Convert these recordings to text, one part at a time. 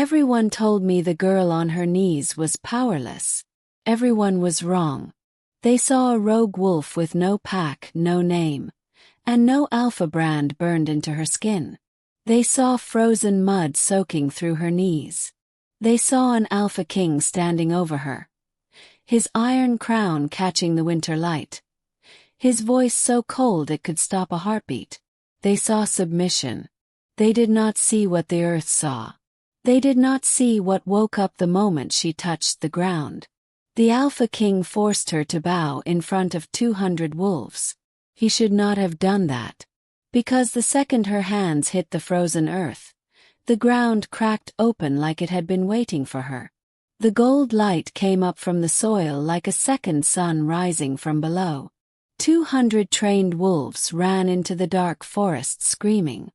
Everyone told me the girl on her knees was powerless. Everyone was wrong. They saw a rogue wolf with no pack, no name, and no alpha brand burned into her skin. They saw frozen mud soaking through her knees. They saw an alpha king standing over her, his iron crown catching the winter light, his voice so cold it could stop a heartbeat. They saw submission. They did not see what the earth saw. They did not see what woke up the moment she touched the ground. The Alpha King forced her to bow in front of 200 wolves. He should not have done that. Because the second her hands hit the frozen earth, the ground cracked open like it had been waiting for her. The gold light came up from the soil like a second sun rising from below. 200 trained wolves ran into the dark forest screaming.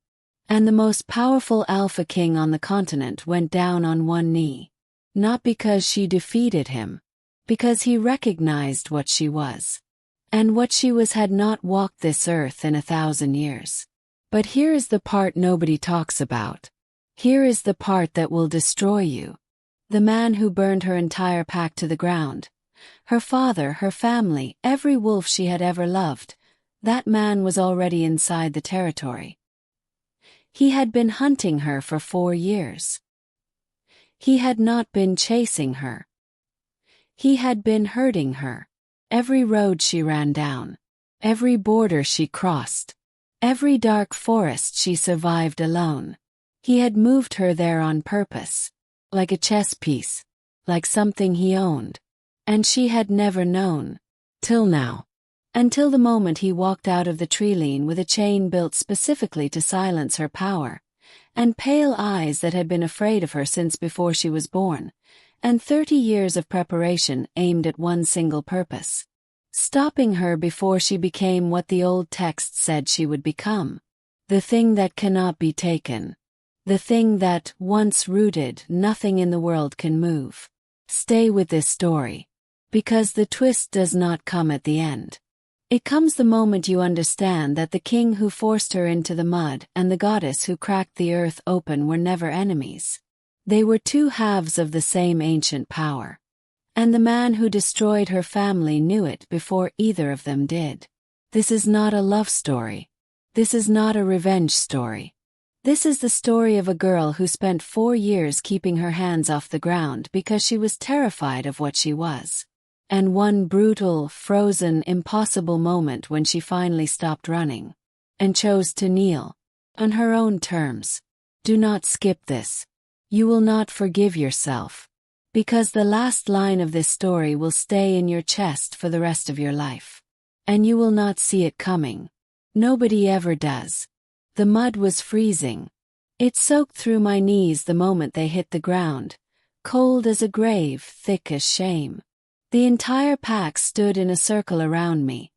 And the most powerful Alpha King on the continent went down on one knee. Not because she defeated him, because he recognized what she was. And what she was had not walked this earth in 1,000 years. But here is the part nobody talks about. Here is the part that will destroy you. The man who burned her entire pack to the ground. Her father, her family, every wolf she had ever loved. That man was already inside the territory. He had been hunting her for 4 years. He had not been chasing her. He had been hurting her. Every road she ran down, every border she crossed, every dark forest she survived alone. He had moved her there on purpose, like a chess piece, like something he owned. And she had never known, till now. Until the moment he walked out of the treeline with a chain built specifically to silence her power, and pale eyes that had been afraid of her since before she was born, and 30 years of preparation aimed at one single purpose. Stopping her before she became what the old text said she would become. The thing that cannot be taken. The thing that, once rooted, nothing in the world can move. Stay with this story. Because the twist does not come at the end. It comes the moment you understand that the king who forced her into the mud and the goddess who cracked the earth open were never enemies. They were two halves of the same ancient power. And the man who destroyed her family knew it before either of them did. This is not a love story. This is not a revenge story. This is the story of a girl who spent 4 years keeping her hands off the ground because she was terrified of what she was. And one brutal, frozen, impossible moment when she finally stopped running. And chose to kneel. On her own terms. Do not skip this. You will not forgive yourself. Because the last line of this story will stay in your chest for the rest of your life. And you will not see it coming. Nobody ever does. The mud was freezing. It soaked through my knees the moment they hit the ground. Cold as a grave, thick as shame. The entire pack stood in a circle around me,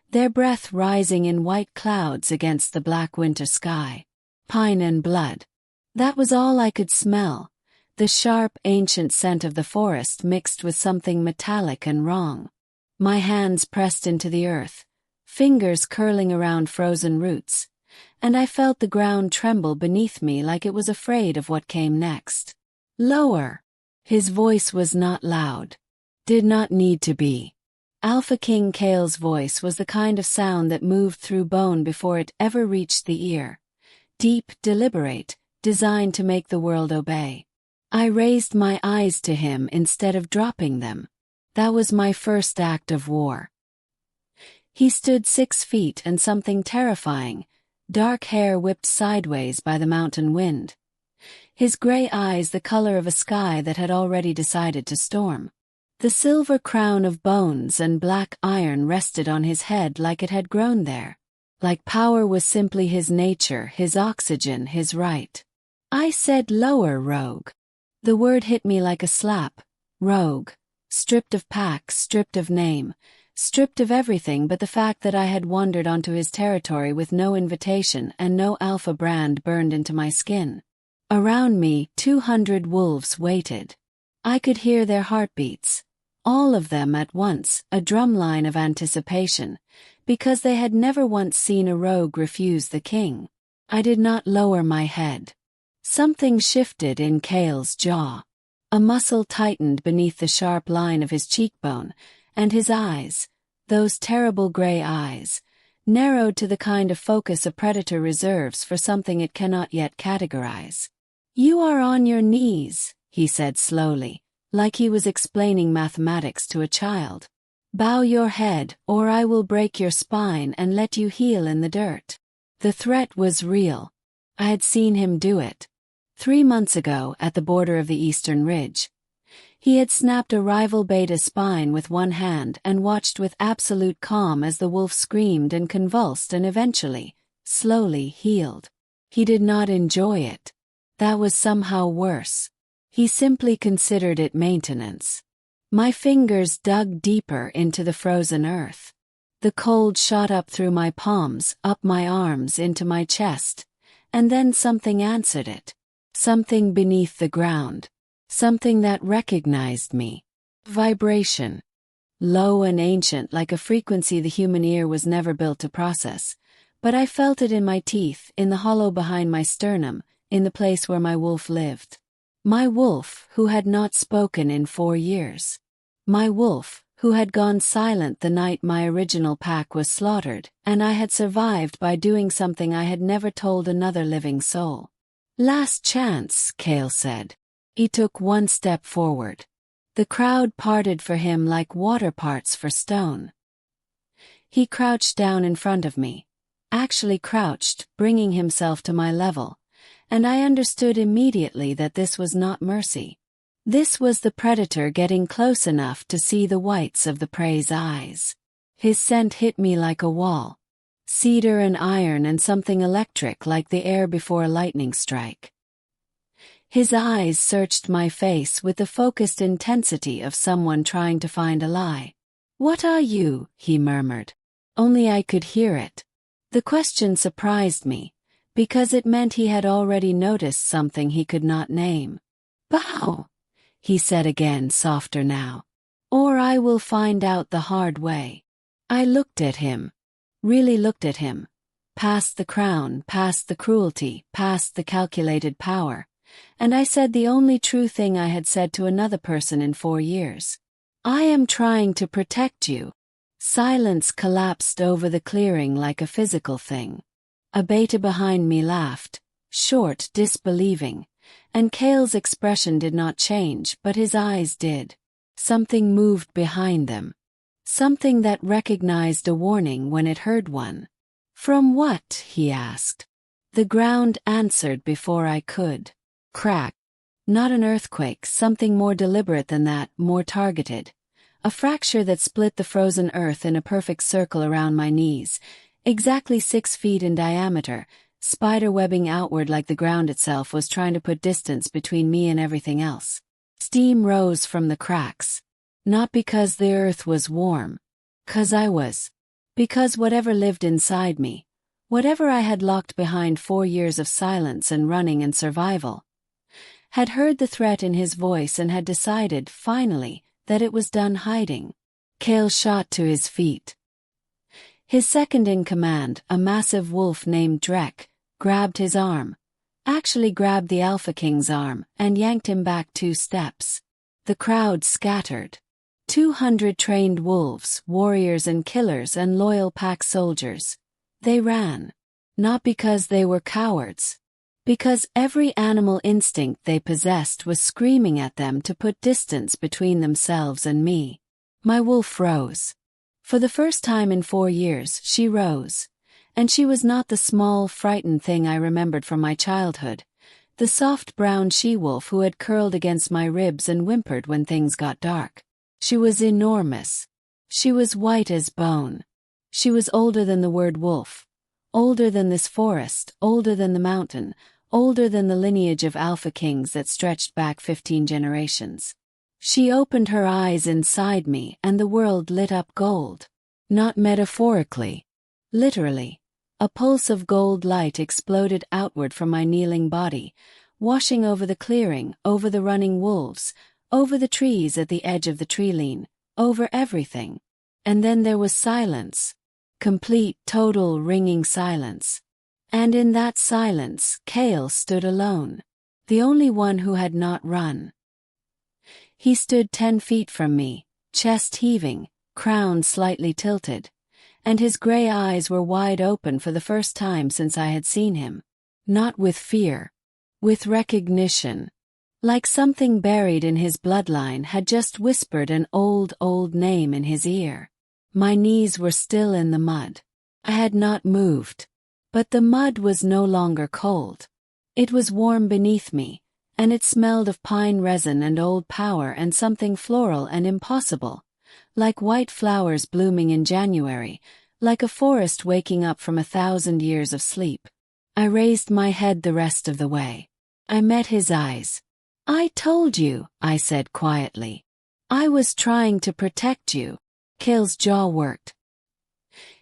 their breath rising in white clouds against the black winter sky. Pine and blood. That was all I could smell, the sharp, ancient scent of the forest mixed with something metallic and wrong. My hands pressed into the earth, fingers curling around frozen roots, and I felt the ground tremble beneath me like it was afraid of what came next. Lower. His voice was not loud. Did not need to be. Alpha King Kale's voice was the kind of sound that moved through bone before it ever reached the ear. Deep, deliberate, designed to make the world obey. I raised my eyes to him instead of dropping them. That was my first act of war. He stood 6 feet and something terrifying, dark hair whipped sideways by the mountain wind. His gray eyes the color of a sky that had already decided to storm. The silver crown of bones and black iron rested on his head like it had grown there. Like power was simply his nature, his oxygen, his right. I said lower, rogue. The word hit me like a slap. Rogue. Stripped of pack, stripped of name, stripped of everything but the fact that I had wandered onto his territory with no invitation and no alpha brand burned into my skin. Around me, 200 wolves waited. I could hear their heartbeats. All of them at once, a drumline of anticipation, because they had never once seen a rogue refuse the king. I did not lower my head. Something shifted in Kale's jaw. A muscle tightened beneath the sharp line of his cheekbone, and his eyes, those terrible gray eyes, narrowed to the kind of focus a predator reserves for something it cannot yet categorize. "You are on your knees," he said slowly, like he was explaining mathematics to a child. "Bow your head, or I will break your spine and let you heal in the dirt." The threat was real. I had seen him do it. 3 months ago, at the border of the Eastern Ridge. He had snapped a rival beta's spine with one hand and watched with absolute calm as the wolf screamed and convulsed and eventually, slowly healed. He did not enjoy it. That was somehow worse. He simply considered it maintenance. My fingers dug deeper into the frozen earth. The cold shot up through my palms, up my arms, into my chest, and then something answered it. Something beneath the ground. Something that recognized me. Vibration. Low and ancient, like a frequency the human ear was never built to process. But I felt it in my teeth, in the hollow behind my sternum, in the place where my wolf lived. My wolf, who had not spoken in 4 years. My wolf, who had gone silent the night my original pack was slaughtered, and I had survived by doing something I had never told another living soul. "Last chance," Kale said. He took one step forward. The crowd parted for him like water parts for stone. He crouched down in front of me, actually crouched, bringing himself to my level, and I understood immediately that this was not mercy. This was the predator getting close enough to see the whites of the prey's eyes. His scent hit me like a wall. Cedar and iron and something electric like the air before a lightning strike. His eyes searched my face with the focused intensity of someone trying to find a lie. "What are you?" he murmured. Only I could hear it. The question surprised me, because it meant he had already noticed something he could not name. "Bow," he said again, softer now. "Or I will find out the hard way." I looked at him. Really looked at him. Past the crown, past the cruelty, past the calculated power. And I said the only true thing I had said to another person in 4 years. "I am trying to protect you." Silence collapsed over the clearing like a physical thing. A beta behind me laughed, short, disbelieving, and Kale's expression did not change, but his eyes did. Something moved behind them. Something that recognized a warning when it heard one. "From what?" he asked. The ground answered before I could. Crack. Not an earthquake, something more deliberate than that, more targeted. A fracture that split the frozen earth in a perfect circle around my knees, exactly 6 feet in diameter, spider-webbing outward like the ground itself was trying to put distance between me and everything else. Steam rose from the cracks. Not because the earth was warm. 'Cause I was. Because whatever lived inside me, whatever I had locked behind 4 years of silence and running and survival, had heard the threat in his voice and had decided, finally, that it was done hiding. Kale shot to his feet. His second in command, a massive wolf named Drek, grabbed his arm, actually grabbed the Alpha King's arm, and yanked him back 2 steps. The crowd scattered. 200 trained wolves, warriors and killers and loyal pack soldiers. They ran. Not because they were cowards. Because every animal instinct they possessed was screaming at them to put distance between themselves and me. My wolf rose. For the first time in 4 years, she rose. And she was not the small, frightened thing I remembered from my childhood. The soft brown she-wolf who had curled against my ribs and whimpered when things got dark. She was enormous. She was white as bone. She was older than the word wolf. Older than this forest, older than the mountain, older than the lineage of Alpha Kings that stretched back 15 generations. She opened her eyes inside me and the world lit up gold. Not metaphorically. Literally. A pulse of gold light exploded outward from my kneeling body, washing over the clearing, over the running wolves, over the trees at the edge of the tree-line, over everything. And then there was silence. Complete, total, ringing silence. And in that silence, Kale stood alone. the only one who had not run. He stood 10 feet from me, chest heaving, crown slightly tilted, and his gray eyes were wide open for the first time since I had seen him. Not with fear. With recognition. Like something buried in his bloodline had just whispered an old name in his ear. My knees were still in the mud. I had not moved. But the mud was no longer cold. It was warm beneath me, and it smelled of pine resin and old power and something floral and impossible, like white flowers blooming in January, like a forest waking up from 1,000 years of sleep. I raised my head the rest of the way. I met his eyes. "I told you," I said quietly. "I was trying to protect you." Kale's jaw worked.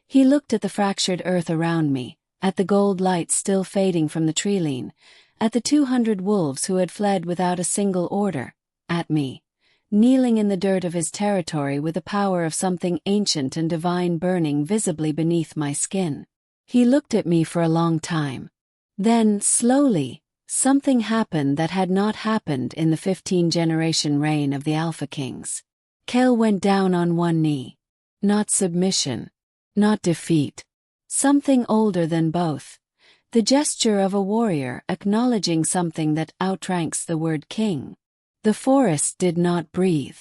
He looked at the fractured earth around me, at the gold light still fading from the treeline, at the 200 wolves who had fled without a single order, at me, kneeling in the dirt of his territory with the power of something ancient and divine burning visibly beneath my skin. He looked at me for a long time. Then, slowly, something happened that had not happened in the 15-generation reign of the Alpha Kings. Kale went down on one knee. Not submission. Not defeat. Something older than both. The gesture of a warrior acknowledging something that outranks the word king. The forest did not breathe.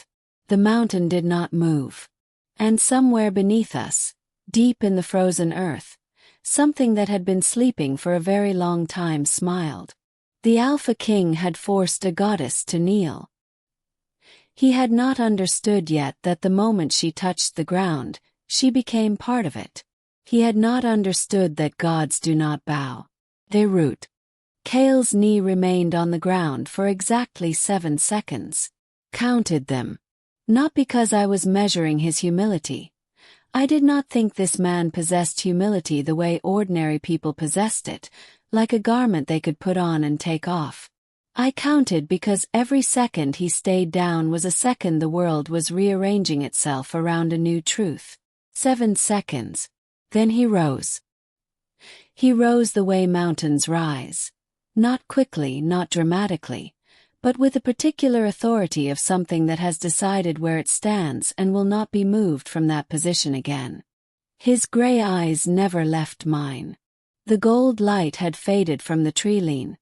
The mountain did not move. And somewhere beneath us, deep in the frozen earth, something that had been sleeping for a very long time smiled. The Alpha King had forced a goddess to kneel. He had not understood yet that the moment she touched the ground, she became part of it. He had not understood that gods do not bow. They root. Kale's knee remained on the ground for exactly 7 seconds. Counted them. Not because I was measuring his humility. I did not think this man possessed humility the way ordinary people possessed it, like a garment they could put on and take off. I counted because every second he stayed down was a second the world was rearranging itself around a new truth. 7 seconds. Then he rose. He rose the way mountains rise. Not quickly, not dramatically, but with a particular authority of something that has decided where it stands and will not be moved from that position again. His gray eyes never left mine. The gold light had faded from the treeline,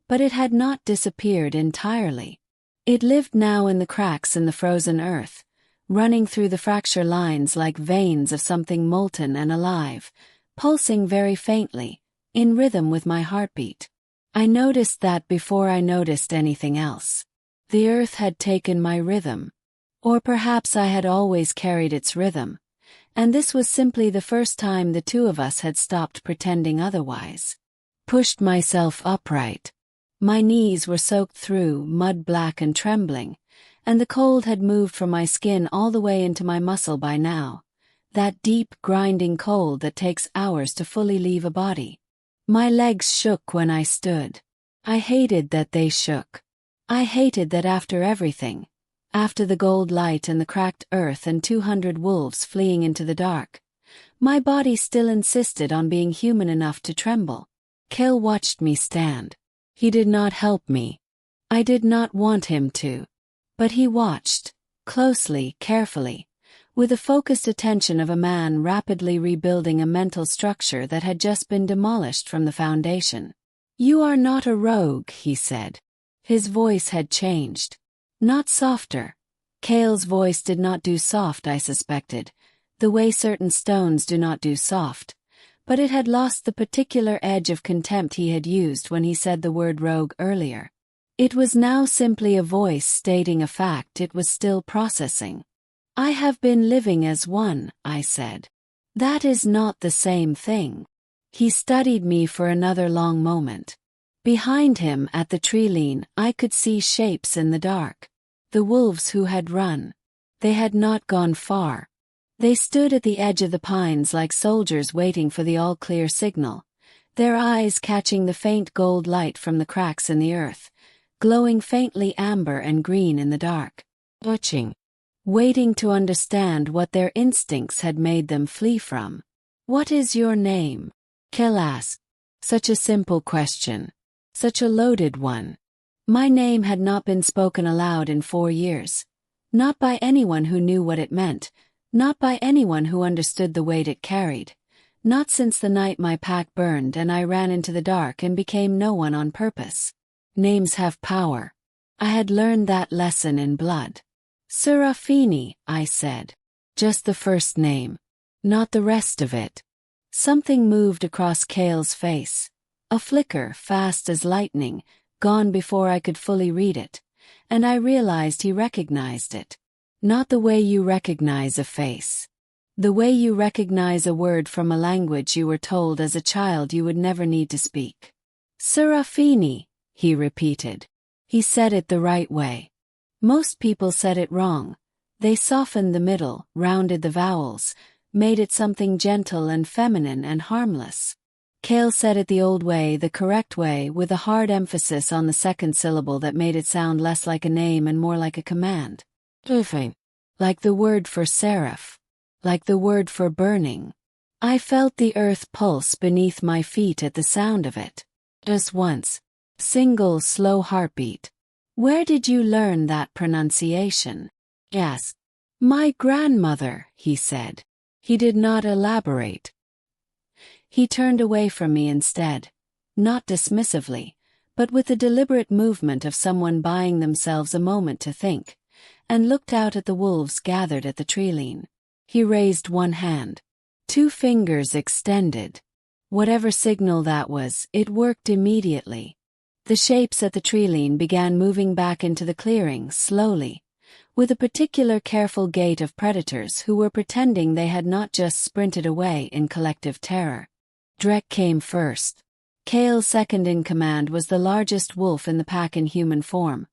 but it had not disappeared entirely. It lived now in the cracks in the frozen earth, running through the fracture lines like veins of something molten and alive, pulsing very faintly, in rhythm with my heartbeat. I noticed that before I noticed anything else. The earth had taken my rhythm. Or perhaps I had always carried its rhythm, and this was simply the first time the two of us had stopped pretending otherwise. Pushed myself upright. My knees were soaked through, mud-black and trembling, and the cold had moved from my skin all the way into my muscle by now, that deep, grinding cold that takes hours to fully leave a body. My legs shook when I stood. I hated that they shook. I hated that after everything, after the gold light and the cracked earth and 200 wolves fleeing into the dark, my body still insisted on being human enough to tremble. Kale watched me stand. He did not help me. I did not want him to. But he watched, closely, carefully, with the focused attention of a man rapidly rebuilding a mental structure that had just been demolished from the foundation. "You are not a rogue," he said. His voice had changed. Not softer. Kale's voice did not do soft, I suspected, the way certain stones do not do soft, but it had lost the particular edge of contempt he had used when he said the word rogue earlier. It was now simply a voice stating a fact it was still processing. "I have been living as one," I said. "That is not the same thing." He studied me for another long moment. Behind him at the treeline I could see shapes in the dark. The wolves who had run. They had not gone far. They stood at the edge of the pines like soldiers waiting for the all-clear signal, their eyes catching the faint gold light from the cracks in the earth, glowing faintly amber and green in the dark. Watching. Waiting to understand what their instincts had made them flee from. "What is your name?" Kale asked. Such a simple question. Such a loaded one. My name had not been spoken aloud in 4 years. Not by anyone who knew what it meant, not by anyone who understood the weight it carried. Not since the night my pack burned and I ran into the dark and became no one on purpose. Names have power. I had learned that lesson in blood. Serafini, I said. Just the first name. Not the rest of it. Something moved across Kale's face. A flicker, fast as lightning, gone before I could fully read it. And I realized he recognized it. Not the way you recognize a face. The way you recognize a word from a language you were told as a child you would never need to speak. Serafini, he repeated. He said it the right way. Most people said it wrong. They softened the middle, rounded the vowels, made it something gentle and feminine and harmless. Kale said it the old way, the correct way, with a hard emphasis on the second syllable that made it sound less like a name and more like a command. Like the word for seraph. Like the word for burning. I felt the earth pulse beneath my feet at the sound of it. Just once. Single slow heartbeat. Where did you learn that pronunciation? Yes. My grandmother, he said. He did not elaborate. He turned away from me instead. Not dismissively, but with the deliberate movement of someone buying themselves a moment to think, and looked out at the wolves gathered at the treeline. He raised one hand. 2 fingers extended. Whatever signal that was, it worked immediately. The shapes at the treeline began moving back into the clearing, slowly, with a particular careful gait of predators who were pretending they had not just sprinted away in collective terror. Drek came first. Kale's second in command was the largest wolf in the pack in human form,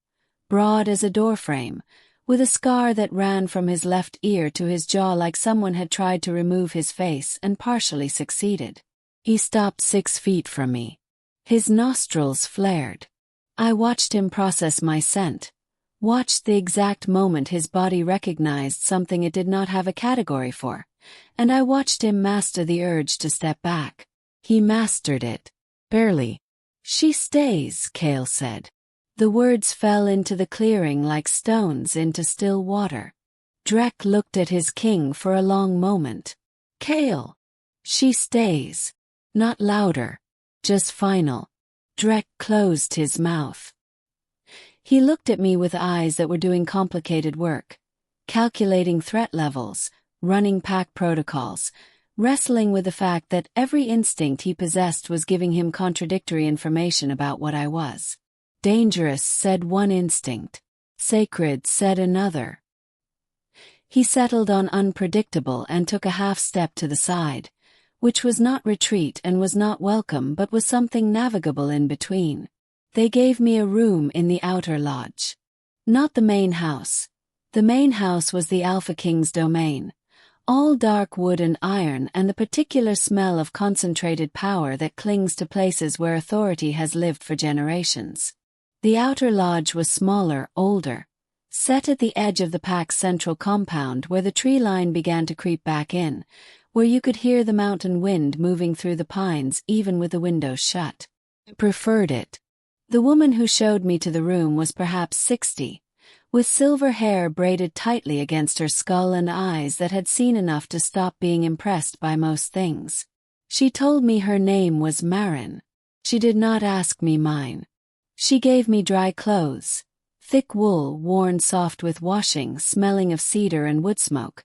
broad as a doorframe, with a scar that ran from his left ear to his jaw like someone had tried to remove his face and partially succeeded. He stopped 6 feet from me. His nostrils flared. I watched him process my scent, watched the exact moment his body recognized something it did not have a category for, and I watched him master the urge to step back. He mastered it. Barely. She stays, Kale said. The words fell into the clearing like stones into still water. Drek looked at his king for a long moment. Kale. She stays. Not louder. Just final. Drek closed his mouth. He looked at me with eyes that were doing complicated work, calculating threat levels, running pack protocols, wrestling with the fact that every instinct he possessed was giving him contradictory information about what I was. Dangerous, said one instinct. Sacred, said another. He settled on unpredictable and took a half step to the side, which was not retreat and was not welcome but was something navigable in between. They gave me a room in the outer lodge. Not the main house. The main house was the Alpha King's domain. All dark wood and iron and the particular smell of concentrated power that clings to places where authority has lived for generations. The outer lodge was smaller, older, set at the edge of the pack's central compound where the tree line began to creep back in, where you could hear the mountain wind moving through the pines even with the windows shut. I preferred it. The woman who showed me to the room was perhaps 60, with silver hair braided tightly against her skull and eyes that had seen enough to stop being impressed by most things. She told me her name was Marin. She did not ask me mine. She gave me dry clothes, thick wool worn soft with washing, smelling of cedar and wood smoke,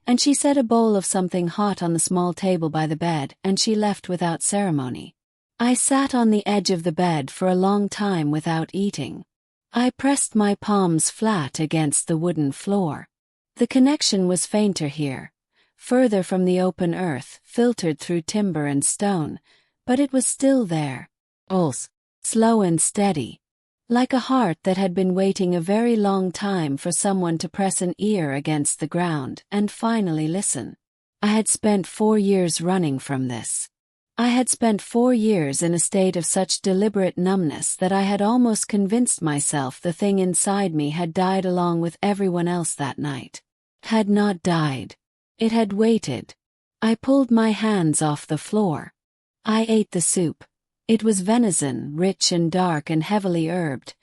and she set a bowl of something hot on the small table by the bed and she left without ceremony. I sat on the edge of the bed for a long time without eating. I pressed my palms flat against the wooden floor. The connection was fainter here, further from the open earth, filtered through timber and stone, but it was still there. Pulse. Slow and steady. Like a heart that had been waiting a very long time for someone to press an ear against the ground and finally listen. I had spent 4 years running from this. I had spent 4 years in a state of such deliberate numbness that I had almost convinced myself the thing inside me had died along with everyone else that night. Had not died. It had waited. I pulled my hands off the floor. I ate the soup. It was venison, rich and dark and heavily herbed,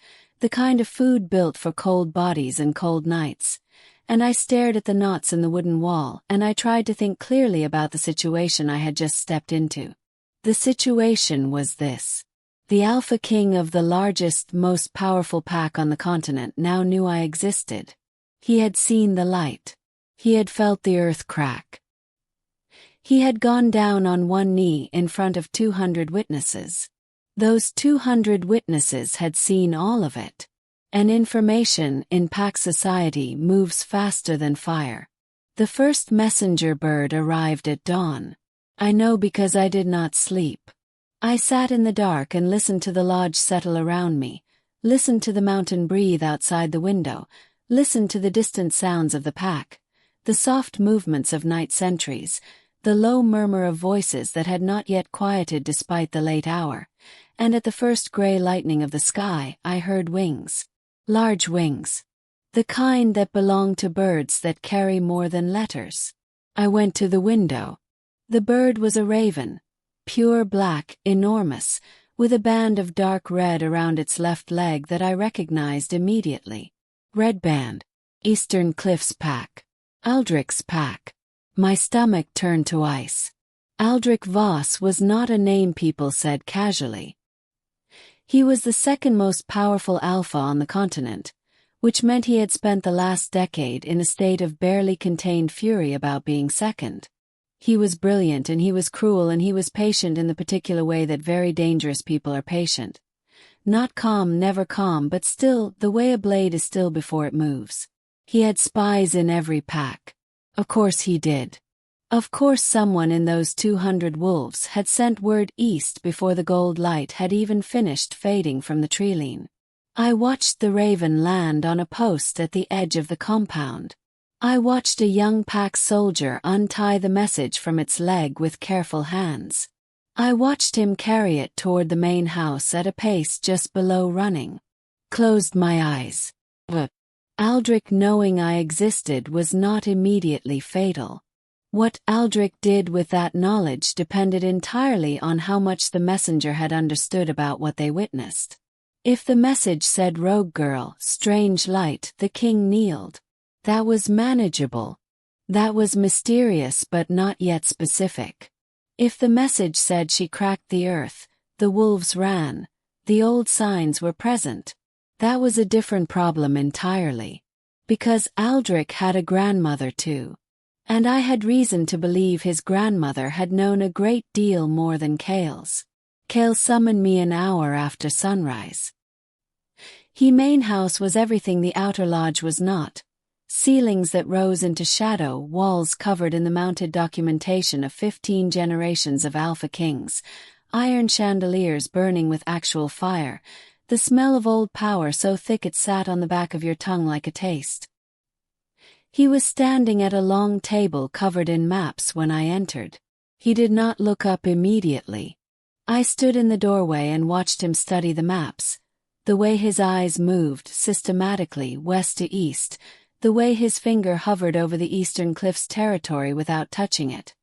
The kind of food built for cold bodies and cold nights. And I stared at the knots in the wooden wall, and I tried to think clearly about the situation I had just stepped into. The situation was this. The Alpha King of the largest, most powerful pack on the continent now knew I existed. He had seen the light. He had felt the earth crack. He had gone down on one knee in front of 200 witnesses. Those 200 witnesses had seen all of it. And information in pack society moves faster than fire. The first messenger bird arrived at dawn. I know because I did not sleep. I sat in the dark and listened to the lodge settle around me, listened to the mountain breathe outside the window, listened to the distant sounds of the pack, the soft movements of night sentries, the low murmur of voices that had not yet quieted despite the late hour, and at the first gray lightning of the sky I heard wings. Large wings. The kind that belong to birds that carry more than letters. I went to the window. The bird was a raven. Pure black, enormous, with a band of dark red around its left leg that I recognized immediately. Red band. Eastern Cliffs pack. Aldrich's pack. My stomach turned to ice. Aldrich Voss was not a name people said casually. He was the second most powerful alpha on the continent, which meant he had spent the last decade in a state of barely contained fury about being second. He was brilliant and he was cruel and he was patient in the particular way that very dangerous people are patient. Not calm, never calm, but still, the way a blade is still before it moves. He had spies in every pack. Of course he did. Of course someone in those 200 wolves had sent word east before the gold light had even finished fading from the treeline. I watched the raven land on a post at the edge of the compound. I watched a young pack soldier untie the message from its leg with careful hands. I watched him carry it toward the main house at a pace just below running. Closed my eyes. Aldrich knowing I existed was not immediately fatal. What Aldrich did with that knowledge depended entirely on how much the messenger had understood about what they witnessed. If the message said rogue girl, strange light, the king kneeled. That was manageable. That was mysterious but not yet specific. If the message said she cracked the earth, the wolves ran, the old signs were present. That was a different problem entirely. Because Aldrich had a grandmother too. And I had reason to believe his grandmother had known a great deal more than Kale's. Kale summoned me an hour after sunrise. He main house was everything the outer lodge was not. Ceilings that rose into shadow, walls covered in the mounted documentation of 15 generations of Alpha Kings, iron chandeliers burning with actual fire, the smell of old power so thick it sat on the back of your tongue like a taste. He was standing at a long table covered in maps when I entered. He did not look up immediately. I stood in the doorway and watched him study the maps, the way his eyes moved systematically west to east, the way his finger hovered over the Eastern Cliffs territory without touching it,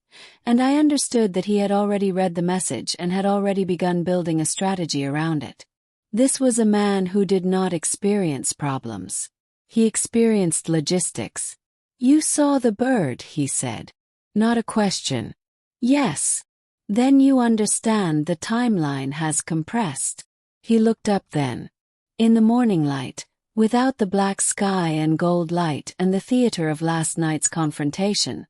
and I understood that he had already read the message and had already begun building a strategy around it. This was a man who did not experience problems. He experienced logistics. You saw the bird, he said. Not a question. Yes. Then you understand the timeline has compressed. He looked up then. In the morning light, without the black sky and gold light and the theater of last night's confrontation.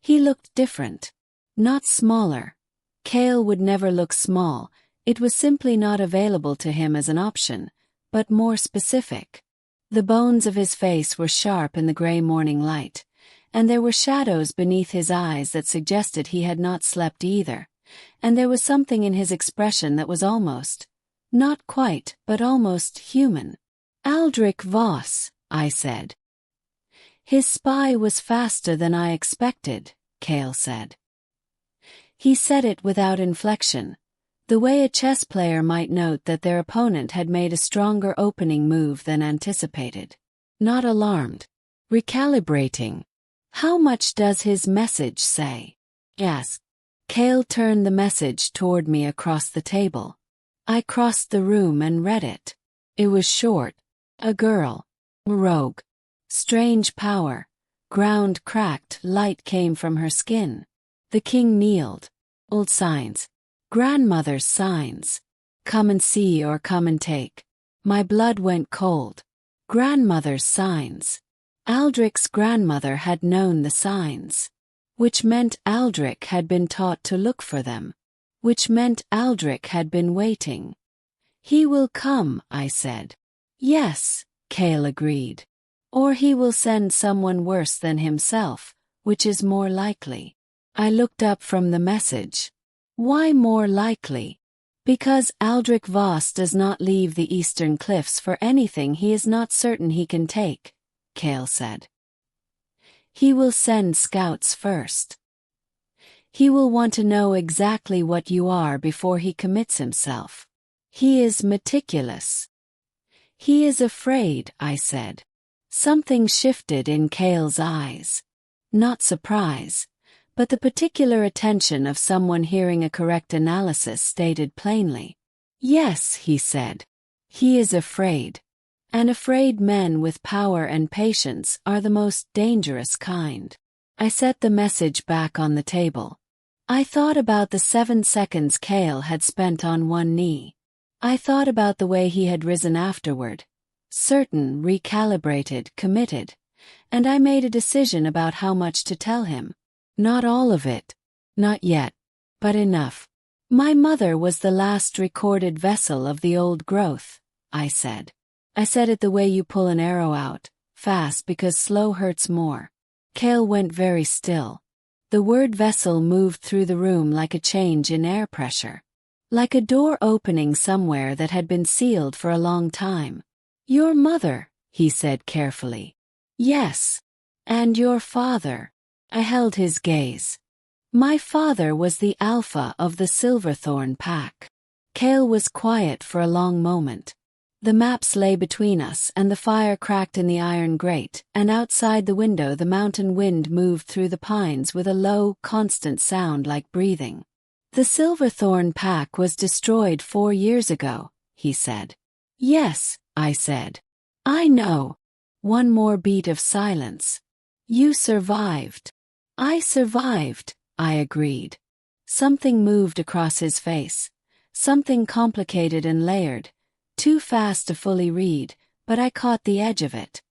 He looked different. Not smaller. Kale would never look small, it was simply not available to him as an option, but more specific. The bones of his face were sharp in the gray morning light, and there were shadows beneath his eyes that suggested he had not slept either, and there was something in his expression that was almost, not quite, but almost human. Aldrich Voss, I said. His spy was faster than I expected, Kale said. He said it without inflection, the way a chess player might note that their opponent had made a stronger opening move than anticipated. Not alarmed. Recalibrating. How much does his message say? Yes. Kale turned the message toward me across the table. I crossed the room and read it. It was short. A girl. Rogue. Strange power. Ground cracked, light came from her skin. The king kneeled. Old signs. Grandmother's signs. Come and see or come and take. My blood went cold. Grandmother's signs. Aldrich's grandmother had known the signs. Which meant Aldrich had been taught to look for them. Which meant Aldrich had been waiting. He will come, I said. Yes, Cale agreed. Or he will send someone worse than himself, which is more likely. I looked up from the message. Why more likely? Because Aldrich Voss does not leave the eastern cliffs for anything he is not certain he can take, Cale said. He will send scouts first. He will want to know exactly what you are before he commits himself. He is meticulous. He is afraid, I said. Something shifted in Cale's eyes. Not surprise, but the particular attention of someone hearing a correct analysis stated plainly. Yes, he said. He is afraid. And afraid men with power and patience are the most dangerous kind. I set the message back on the table. I thought about the 7 seconds Cale had spent on one knee. I thought about the way he had risen afterward. Certain, recalibrated, committed. And I made a decision about how much to tell him. Not all of it. Not yet. But enough. My mother was the last recorded vessel of the old growth, I said. I said it the way you pull an arrow out, fast because slow hurts more. Cale went very still. The word vessel moved through the room like a change in air pressure. Like a door opening somewhere that had been sealed for a long time. Your mother, he said carefully. Yes. And your father. I held his gaze. My father was the alpha of the Silverthorn pack. Cale was quiet for a long moment. The maps lay between us and the fire cracked in the iron grate, and outside the window the mountain wind moved through the pines with a low, constant sound like breathing. The Silverthorn pack was destroyed 4 years ago, he said. Yes, I said. I know. One more beat of silence. You survived. I survived, I agreed. Something moved across his face. Something complicated and layered. Too fast to fully read, but I caught the edge of it.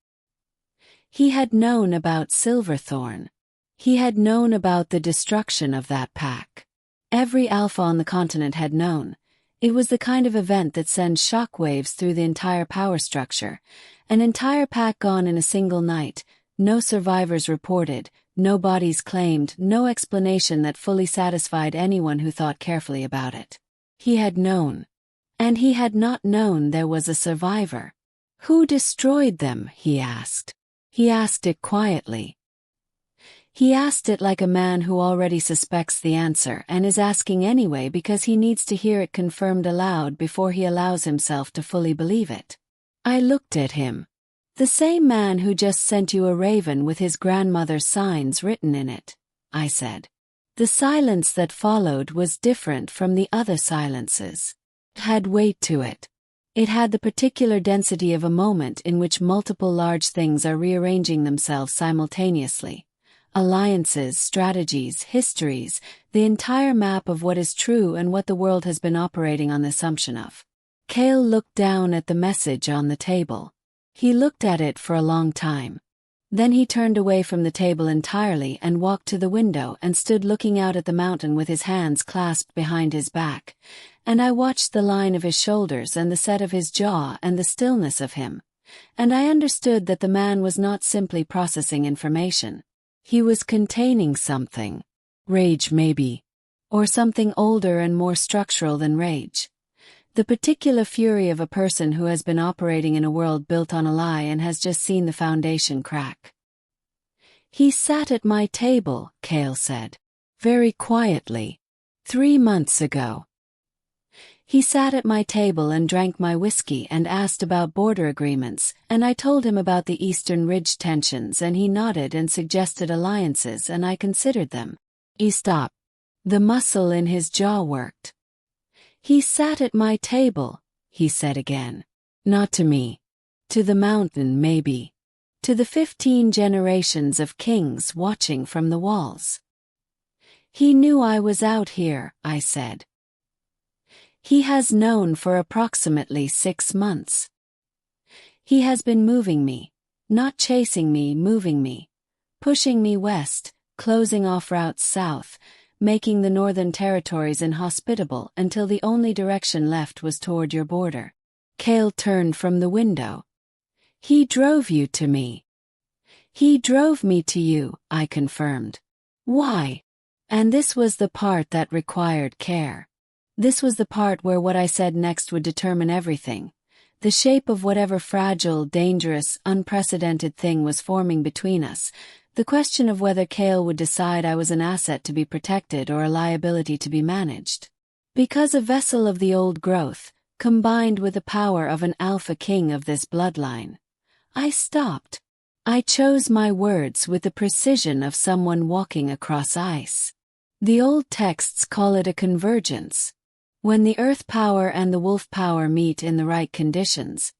He had known about Silverthorn. He had known about the destruction of that pack. Every alpha on the continent had known. It was the kind of event that sends shockwaves through the entire power structure. An entire pack gone in a single night, no survivors reported, no bodies claimed, no explanation that fully satisfied anyone who thought carefully about it. He had known. And he had not known there was a survivor. Who destroyed them, he asked. He asked it quietly. He asked it like a man who already suspects the answer and is asking anyway because he needs to hear it confirmed aloud before he allows himself to fully believe it. I looked at him. The same man who just sent you a raven with his grandmother's signs written in it, I said. The silence that followed was different from the other silences. It had weight to it. It had the particular density of a moment in which multiple large things are rearranging themselves simultaneously. Alliances, strategies, histories, the entire map of what is true and what the world has been operating on the assumption of. Cale looked down at the message on the table. He looked at it for a long time. Then he turned away from the table entirely and walked to the window and stood looking out at the mountain with his hands clasped behind his back, and I watched the line of his shoulders and the set of his jaw and the stillness of him, and I understood that the man was not simply processing information. He was containing something. Rage maybe. Or something older and more structural than rage. The particular fury of a person who has been operating in a world built on a lie and has just seen the foundation crack. He sat at my table, Cale said. Very quietly. 3 months ago. He sat at my table and drank my whiskey and asked about border agreements, and I told him about the Eastern Ridge tensions and he nodded and suggested alliances and I considered them. He stopped. The muscle in his jaw worked. He sat at my table, he said again. Not to me. To the mountain, maybe. To the 15 generations of kings watching from the walls. He knew I was out here, I said. He has known for approximately 6 months. He has been moving me, not chasing me, moving me, pushing me west, closing off routes south, making the northern territories inhospitable until the only direction left was toward your border. Cale turned from the window. He drove you to me. He drove me to you, I confirmed. Why? And this was the part that required care. This was the part where what I said next would determine everything. The shape of whatever fragile, dangerous, unprecedented thing was forming between us. The question of whether Cale would decide I was an asset to be protected or a liability to be managed. Because a vessel of the old growth, combined with the power of an alpha king of this bloodline. I stopped. I chose my words with the precision of someone walking across ice. The old texts call it a convergence. When the earth power and the wolf power meet in the right conditions,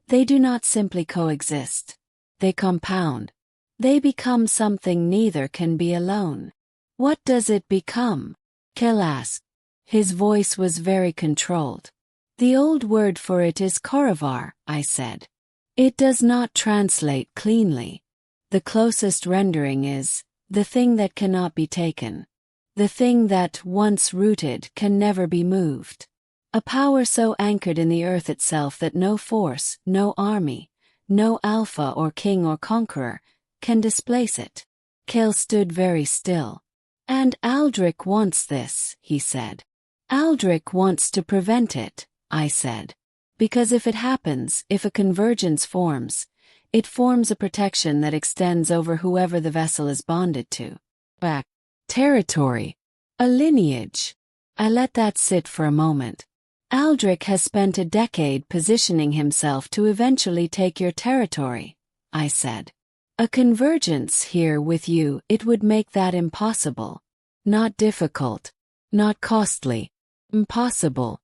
they do not simply coexist. They compound. They become something neither can be alone. What does it become? Cale asked. His voice was very controlled. The old word for it is Koravar, I said. It does not translate cleanly. The closest rendering is, the thing that cannot be taken. The thing that, once rooted, can never be moved. A power so anchored in the earth itself that no force, no army, no alpha or king or conqueror, can displace it. Cale stood very still. And Aldrich wants this, he said. Aldrich wants to prevent it, I said. Because if it happens, if a convergence forms, it forms a protection that extends over whoever the vessel is bonded to. Back. Territory. A lineage. I let that sit for a moment. Aldrich has spent a decade positioning himself to eventually take your territory, I said. A convergence here with you, it would make that impossible. Not difficult. Not costly. Impossible.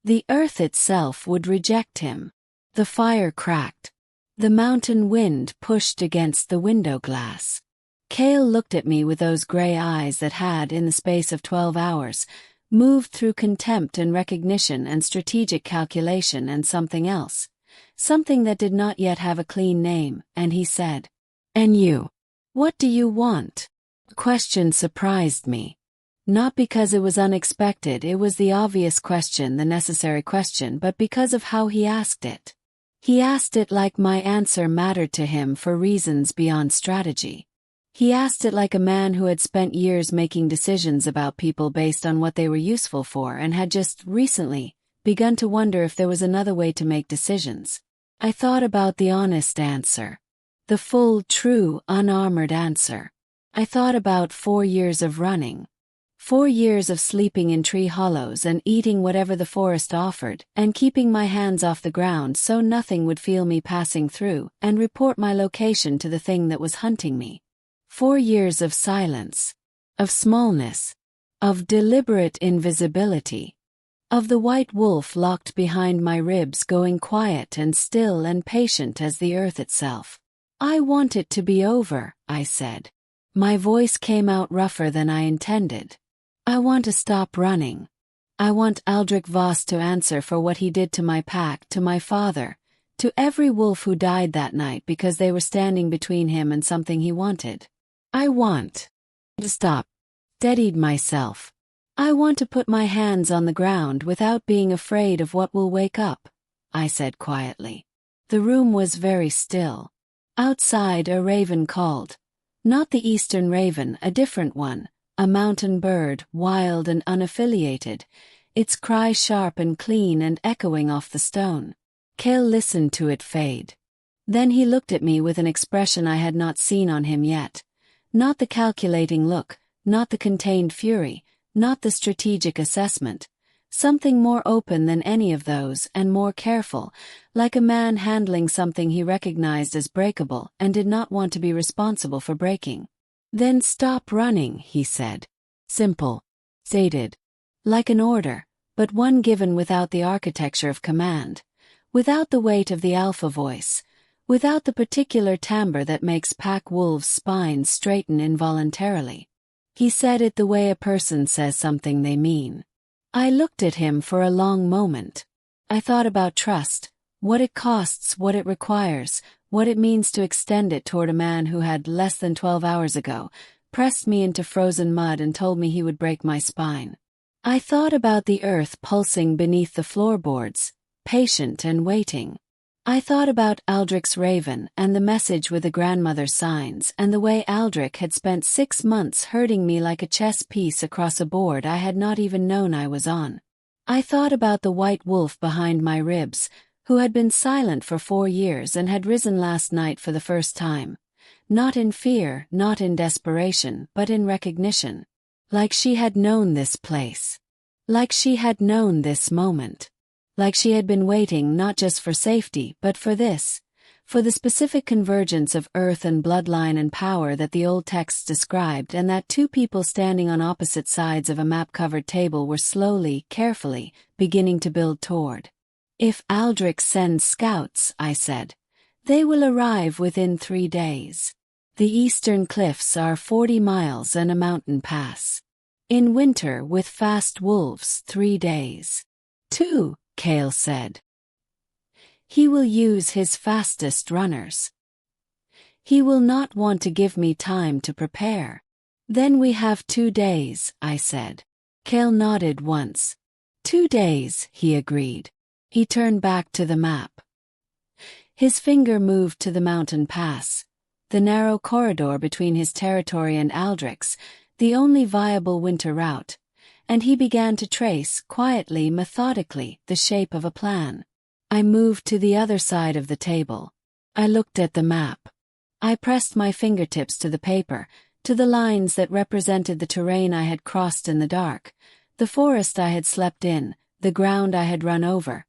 The earth itself would reject him. The fire cracked. The mountain wind pushed against the window glass. Cale looked at me with those gray eyes that had, in the space of 12 hours, moved through contempt and recognition and strategic calculation and something else. Something that did not yet have a clean name, and he said, "And you? What do you want?" The question surprised me. Not because it was unexpected, it was the obvious question, the necessary question, but because of how he asked it. He asked it like my answer mattered to him for reasons beyond strategy. He asked it like a man who had spent years making decisions about people based on what they were useful for and had just recently begun to wonder if there was another way to make decisions. I thought about the honest answer. The full, true, unarmored answer. I thought about 4 years of running. 4 years of sleeping in tree hollows and eating whatever the forest offered, and keeping my hands off the ground so nothing would feel me passing through, and report my location to the thing that was hunting me. 4 years of silence, of smallness, of deliberate invisibility, of the white wolf locked behind my ribs going quiet and still and patient as the earth itself. I want it to be over, I said. My voice came out rougher than I intended. I want to stop running. I want Aldrich Voss to answer for what he did to my pack, to my father, to every wolf who died that night because they were standing between him and something he wanted. I want to stop. Steadied myself. I want to put my hands on the ground without being afraid of what will wake up, I said quietly. The room was very still. Outside a raven called. Not the eastern raven, a different one, a mountain bird, wild and unaffiliated, its cry sharp and clean and echoing off the stone. Cale listened to it fade. Then he looked at me with an expression I had not seen on him yet. Not the calculating look, not the contained fury, not the strategic assessment. Something more open than any of those and more careful, like a man handling something he recognized as breakable and did not want to be responsible for breaking. Then stop running, he said. Simple. Stated. Like an order, but one given without the architecture of command. without the weight of the alpha voice, without the particular timbre that makes pack wolves' spines straighten involuntarily. He said it the way a person says something they mean. I looked at him for a long moment. I thought about trust, what it costs, what it requires, what it means to extend it toward a man who had, less than 12 hours ago, pressed me into frozen mud and told me he would break my spine. I thought about the earth pulsing beneath the floorboards, patient and waiting. I thought about Aldrich's raven and the message with the grandmother signs and the way Aldrich had spent 6 months herding me like a chess piece across a board I had not even known I was on. I thought about the white wolf behind my ribs, who had been silent for 4 years and had risen last night for the first time. Not in fear, not in desperation, but in recognition. Like she had known this place. Like she had known this moment. Like she had been waiting not just for safety but for this, for the specific convergence of earth and bloodline and power that the old texts described, and that 2 people standing on opposite sides of a map-covered table were slowly, carefully, beginning to build toward. If Aldrich sends scouts, I said, they will arrive within 3 days. The eastern cliffs are 40 miles and a mountain pass. In winter with fast wolves 3 days. 2. Cale said. He will use his fastest runners. He will not want to give me time to prepare. Then we have 2 days, I said. Cale nodded once. 2 days, he agreed. He turned back to the map. His finger moved to the mountain pass, the narrow corridor between his territory and Aldrich's, the only viable winter route, and he began to trace, quietly, methodically, the shape of a plan. I moved to the other side of the table. I looked at the map. I pressed my fingertips to the paper, to the lines that represented the terrain I had crossed in the dark, the forest I had slept in, the ground I had run over,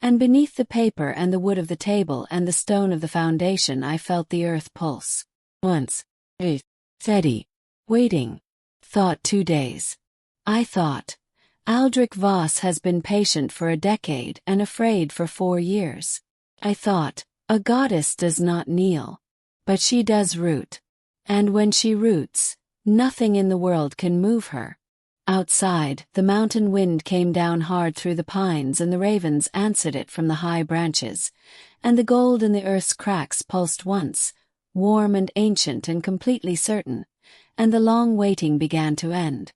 and beneath the paper and the wood of the table and the stone of the foundation I felt the earth pulse. Once. Steady. Waiting. Thought 2 days. I thought, Aldrich Voss has been patient for a decade and afraid for 4 years. I thought, a goddess does not kneel. But she does root. And when she roots, nothing in the world can move her. Outside, the mountain wind came down hard through the pines and the ravens answered it from the high branches, and the gold in the earth's cracks pulsed once, warm and ancient and completely certain, and the long waiting began to end.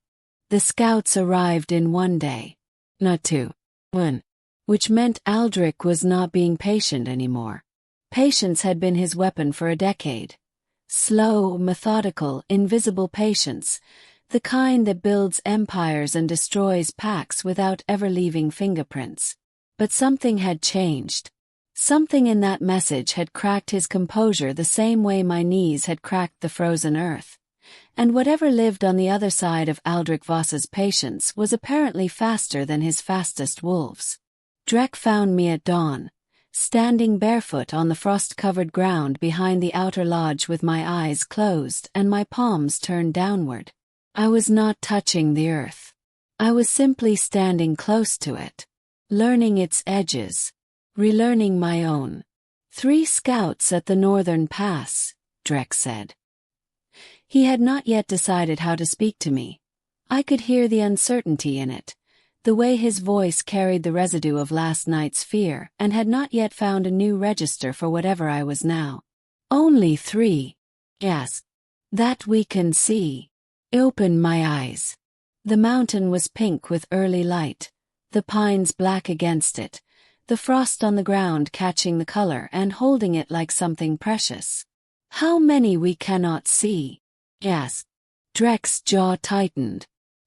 The scouts arrived in 1 day. Not 2. 1. Which meant Aldrich was not being patient anymore. Patience had been his weapon for a decade. Slow, methodical, invisible patience, the kind that builds empires and destroys packs without ever leaving fingerprints. But something had changed. Something in that message had cracked his composure the same way my knees had cracked the frozen earth. And whatever lived on the other side of Aldrich Voss's patience was apparently faster than his fastest wolves. Drek found me at dawn, standing barefoot on the frost-covered ground behind the outer lodge with my eyes closed and my palms turned downward. I was not touching the earth. I was simply standing close to it, learning its edges, relearning my own. 3 scouts at the northern pass, Drek said. He had not yet decided how to speak to me. I could hear the uncertainty in it, the way his voice carried the residue of last night's fear and had not yet found a new register for whatever I was now. Only 3. Yes. That we can see. Open my eyes. The mountain was pink with early light, the pines black against it, the frost on the ground catching the color and holding it like something precious. How many we cannot see. Yes. Drek's jaw tightened.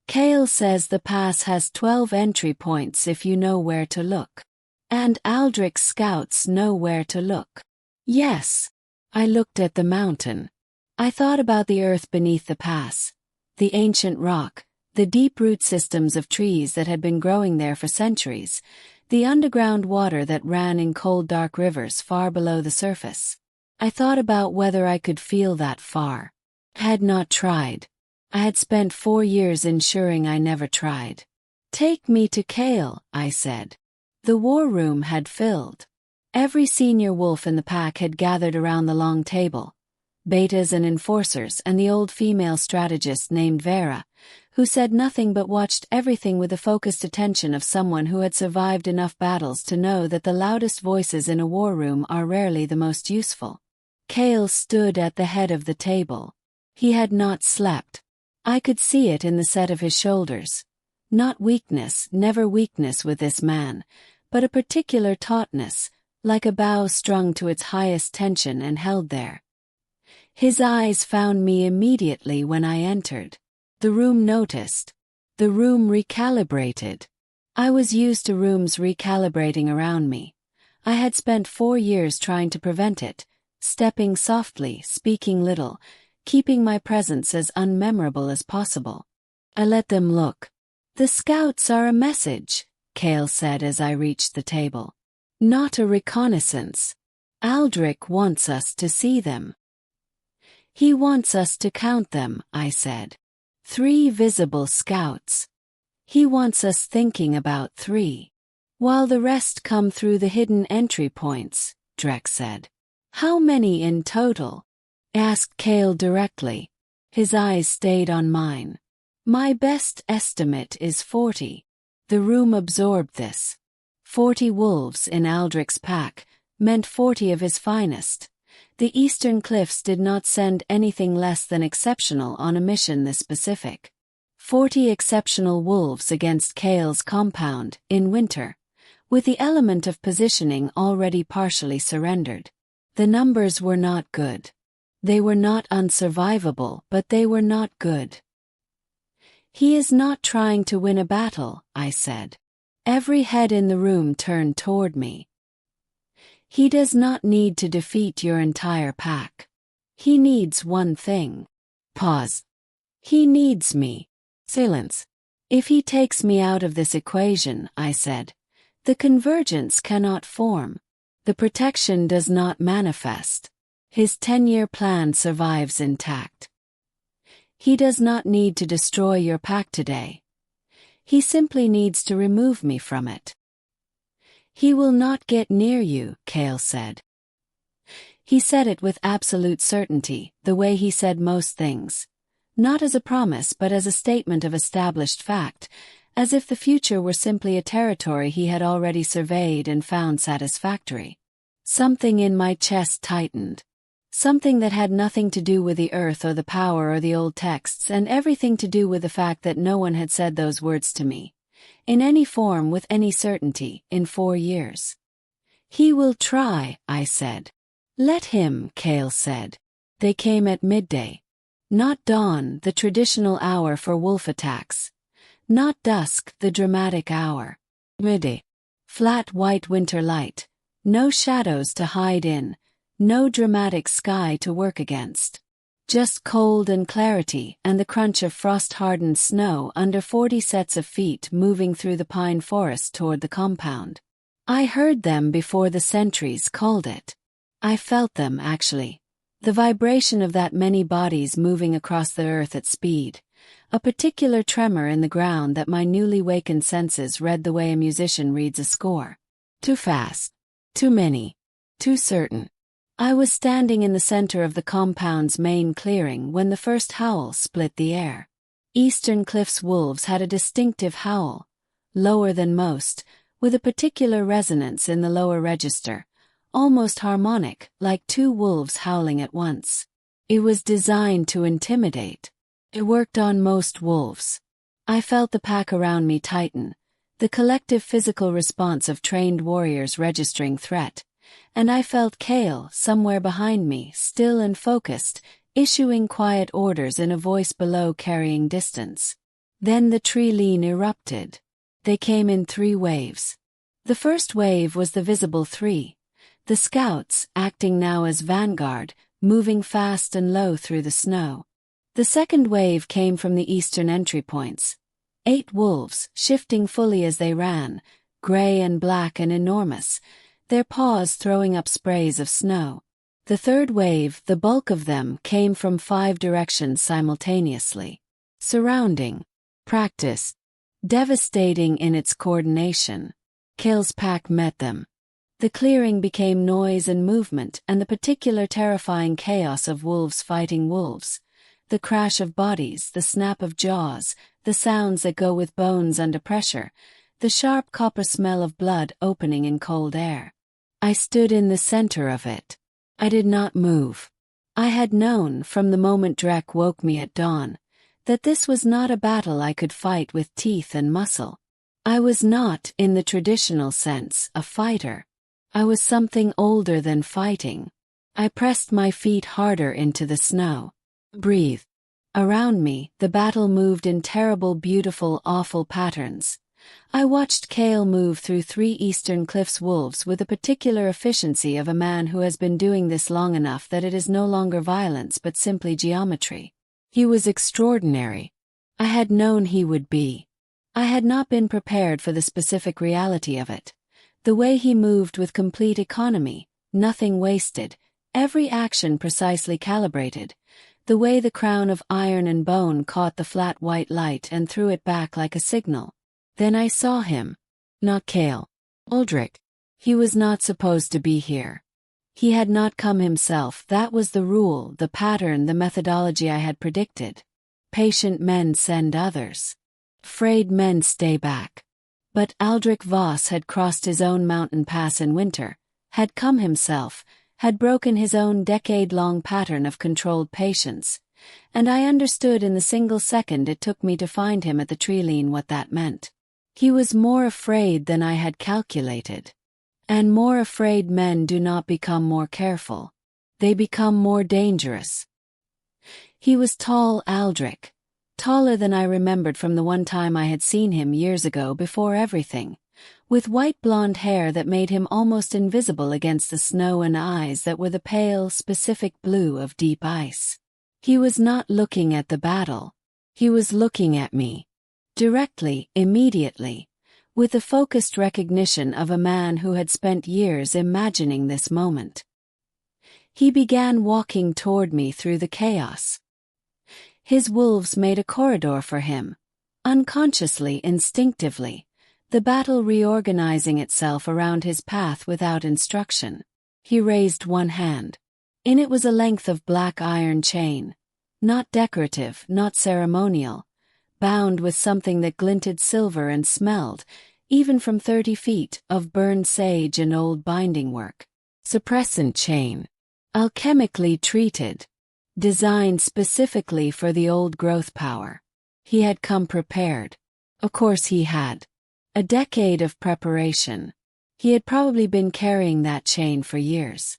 Cale says the pass has 12 entry points if you know where to look. And Aldrich's scouts know where to look. Yes. I looked at the mountain. I thought about the earth beneath the pass, the ancient rock, the deep root systems of trees that had been growing there for centuries, the underground water that ran in cold dark rivers far below the surface. I thought about whether I could feel that far. I had not tried. I had spent 4 years ensuring I never tried. Take me to Cale, I said. The war room had filled. Every senior wolf in the pack had gathered around the long table. Betas and enforcers and the old female strategist named Vera, who said nothing but watched everything with the focused attention of someone who had survived enough battles to know that the loudest voices in a war room are rarely the most useful. Kale stood at the head of the table. He had not slept. I could see it in the set of his shoulders. Not weakness, never weakness with this man, but a particular tautness, like a bow strung to its highest tension and held there. His eyes found me immediately when I entered. The room noticed. The room recalibrated. I was used to rooms recalibrating around me. I had spent 4 years trying to prevent it, stepping softly, speaking little, keeping my presence as unmemorable as possible. I let them look. "The scouts are a message," Kale said as I reached the table. "Not a reconnaissance. Aldrich wants us to see them." "He wants us to count them," I said. 3 visible scouts. He wants us thinking about 3. "While the rest come through the hidden entry points," Drek said. "How many in total?" asked Kale directly. His eyes stayed on mine. "My best estimate is 40. The room absorbed this. 40 wolves in Aldrich's pack meant 40 of his finest. The Eastern Cliffs did not send anything less than exceptional on a mission this specific. 40 exceptional wolves against Kale's compound, in winter, with the element of positioning already partially surrendered. The numbers were not good. They were not unsurvivable, but they were not good. "He is not trying to win a battle," I said. Every head in the room turned toward me. "He does not need to defeat your entire pack. He needs one thing." Pause. "He needs me." Silence. "If he takes me out of this equation," I said, "the convergence cannot form. The protection does not manifest. His 10-year plan survives intact. He does not need to destroy your pack today. He simply needs to remove me from it." "He will not get near you," Kale said. He said it with absolute certainty, the way he said most things. Not as a promise but as a statement of established fact, as if the future were simply a territory he had already surveyed and found satisfactory. Something in my chest tightened. Something that had nothing to do with the earth or the power or the old texts and everything to do with the fact that no one had said those words to me, in any form with any certainty, in 4 years. "He will try," I said. "Let him," Kale said. They came at midday. Not dawn, the traditional hour for wolf attacks. Not dusk, the dramatic hour. Midday. Flat white winter light. No shadows to hide in. No dramatic sky to work against. Just cold and clarity and the crunch of frost-hardened snow under 40 sets of feet moving through the pine forest toward the compound. I heard them before the sentries called it. I felt them, actually. The vibration of that many bodies moving across the earth at speed. A particular tremor in the ground that my newly wakened senses read the way a musician reads a score. Too fast. Too many. Too certain. I was standing in the center of the compound's main clearing when the first howl split the air. Eastern Cliffs wolves had a distinctive howl, lower than most, with a particular resonance in the lower register, almost harmonic, like 2 wolves howling at once. It was designed to intimidate. It worked on most wolves. I felt the pack around me tighten, the collective physical response of trained warriors registering threat. And I felt Kale, somewhere behind me, still and focused, issuing quiet orders in a voice below carrying distance. Then the tree lean erupted. They came in 3 waves. The first wave was the visible 3. The scouts, acting now as vanguard, moving fast and low through the snow. The second wave came from the eastern entry points. 8 wolves, shifting fully as they ran, gray and black and enormous, their paws throwing up sprays of snow. The third wave, the bulk of them, came from 5 directions simultaneously. Surrounding. Practice. Devastating in its coordination. Kale's pack met them. The clearing became noise and movement, and the particular terrifying chaos of wolves fighting wolves. The crash of bodies, the snap of jaws, the sounds that go with bones under pressure, the sharp copper smell of blood opening in cold air. I stood in the center of it. I did not move. I had known, from the moment Drek woke me at dawn, that this was not a battle I could fight with teeth and muscle. I was not, in the traditional sense, a fighter. I was something older than fighting. I pressed my feet harder into the snow. Breathe. Around me, the battle moved in terrible, beautiful, awful patterns. I watched Kale move through 3 Eastern Cliffs wolves with the particular efficiency of a man who has been doing this long enough that it is no longer violence but simply geometry. He was extraordinary. I had known he would be. I had not been prepared for the specific reality of it. The way he moved with complete economy, nothing wasted, every action precisely calibrated. The way the crown of iron and bone caught the flat white light and threw it back like a signal. Then I saw him. Not Kale. Aldrich. He was not supposed to be here. He had not come himself. That was the rule, the pattern, the methodology I had predicted. Patient men send others. Afraid men stay back. But Aldrich Voss had crossed his own mountain pass in winter, had come himself, had broken his own decade-long pattern of controlled patience, and I understood in the single second it took me to find him at the treeline what that meant. He was more afraid than I had calculated. And more afraid men do not become more careful. They become more dangerous. He was tall, Aldrich. Taller than I remembered from the one time I had seen him years ago before everything, with white blonde hair that made him almost invisible against the snow and eyes that were the pale, specific blue of deep ice. He was not looking at the battle. He was looking at me. Directly, immediately, with the focused recognition of a man who had spent years imagining this moment. He began walking toward me through the chaos. His wolves made a corridor for him, unconsciously, instinctively, the battle reorganizing itself around his path without instruction. He raised one hand. In it was a length of black iron chain, not decorative, not ceremonial, bound with something that glinted silver and smelled, even from 30 feet, of burned sage and old binding work. Suppressant chain. Alchemically treated. Designed specifically for the old growth power. He had come prepared. Of course he had. A decade of preparation. He had probably been carrying that chain for years.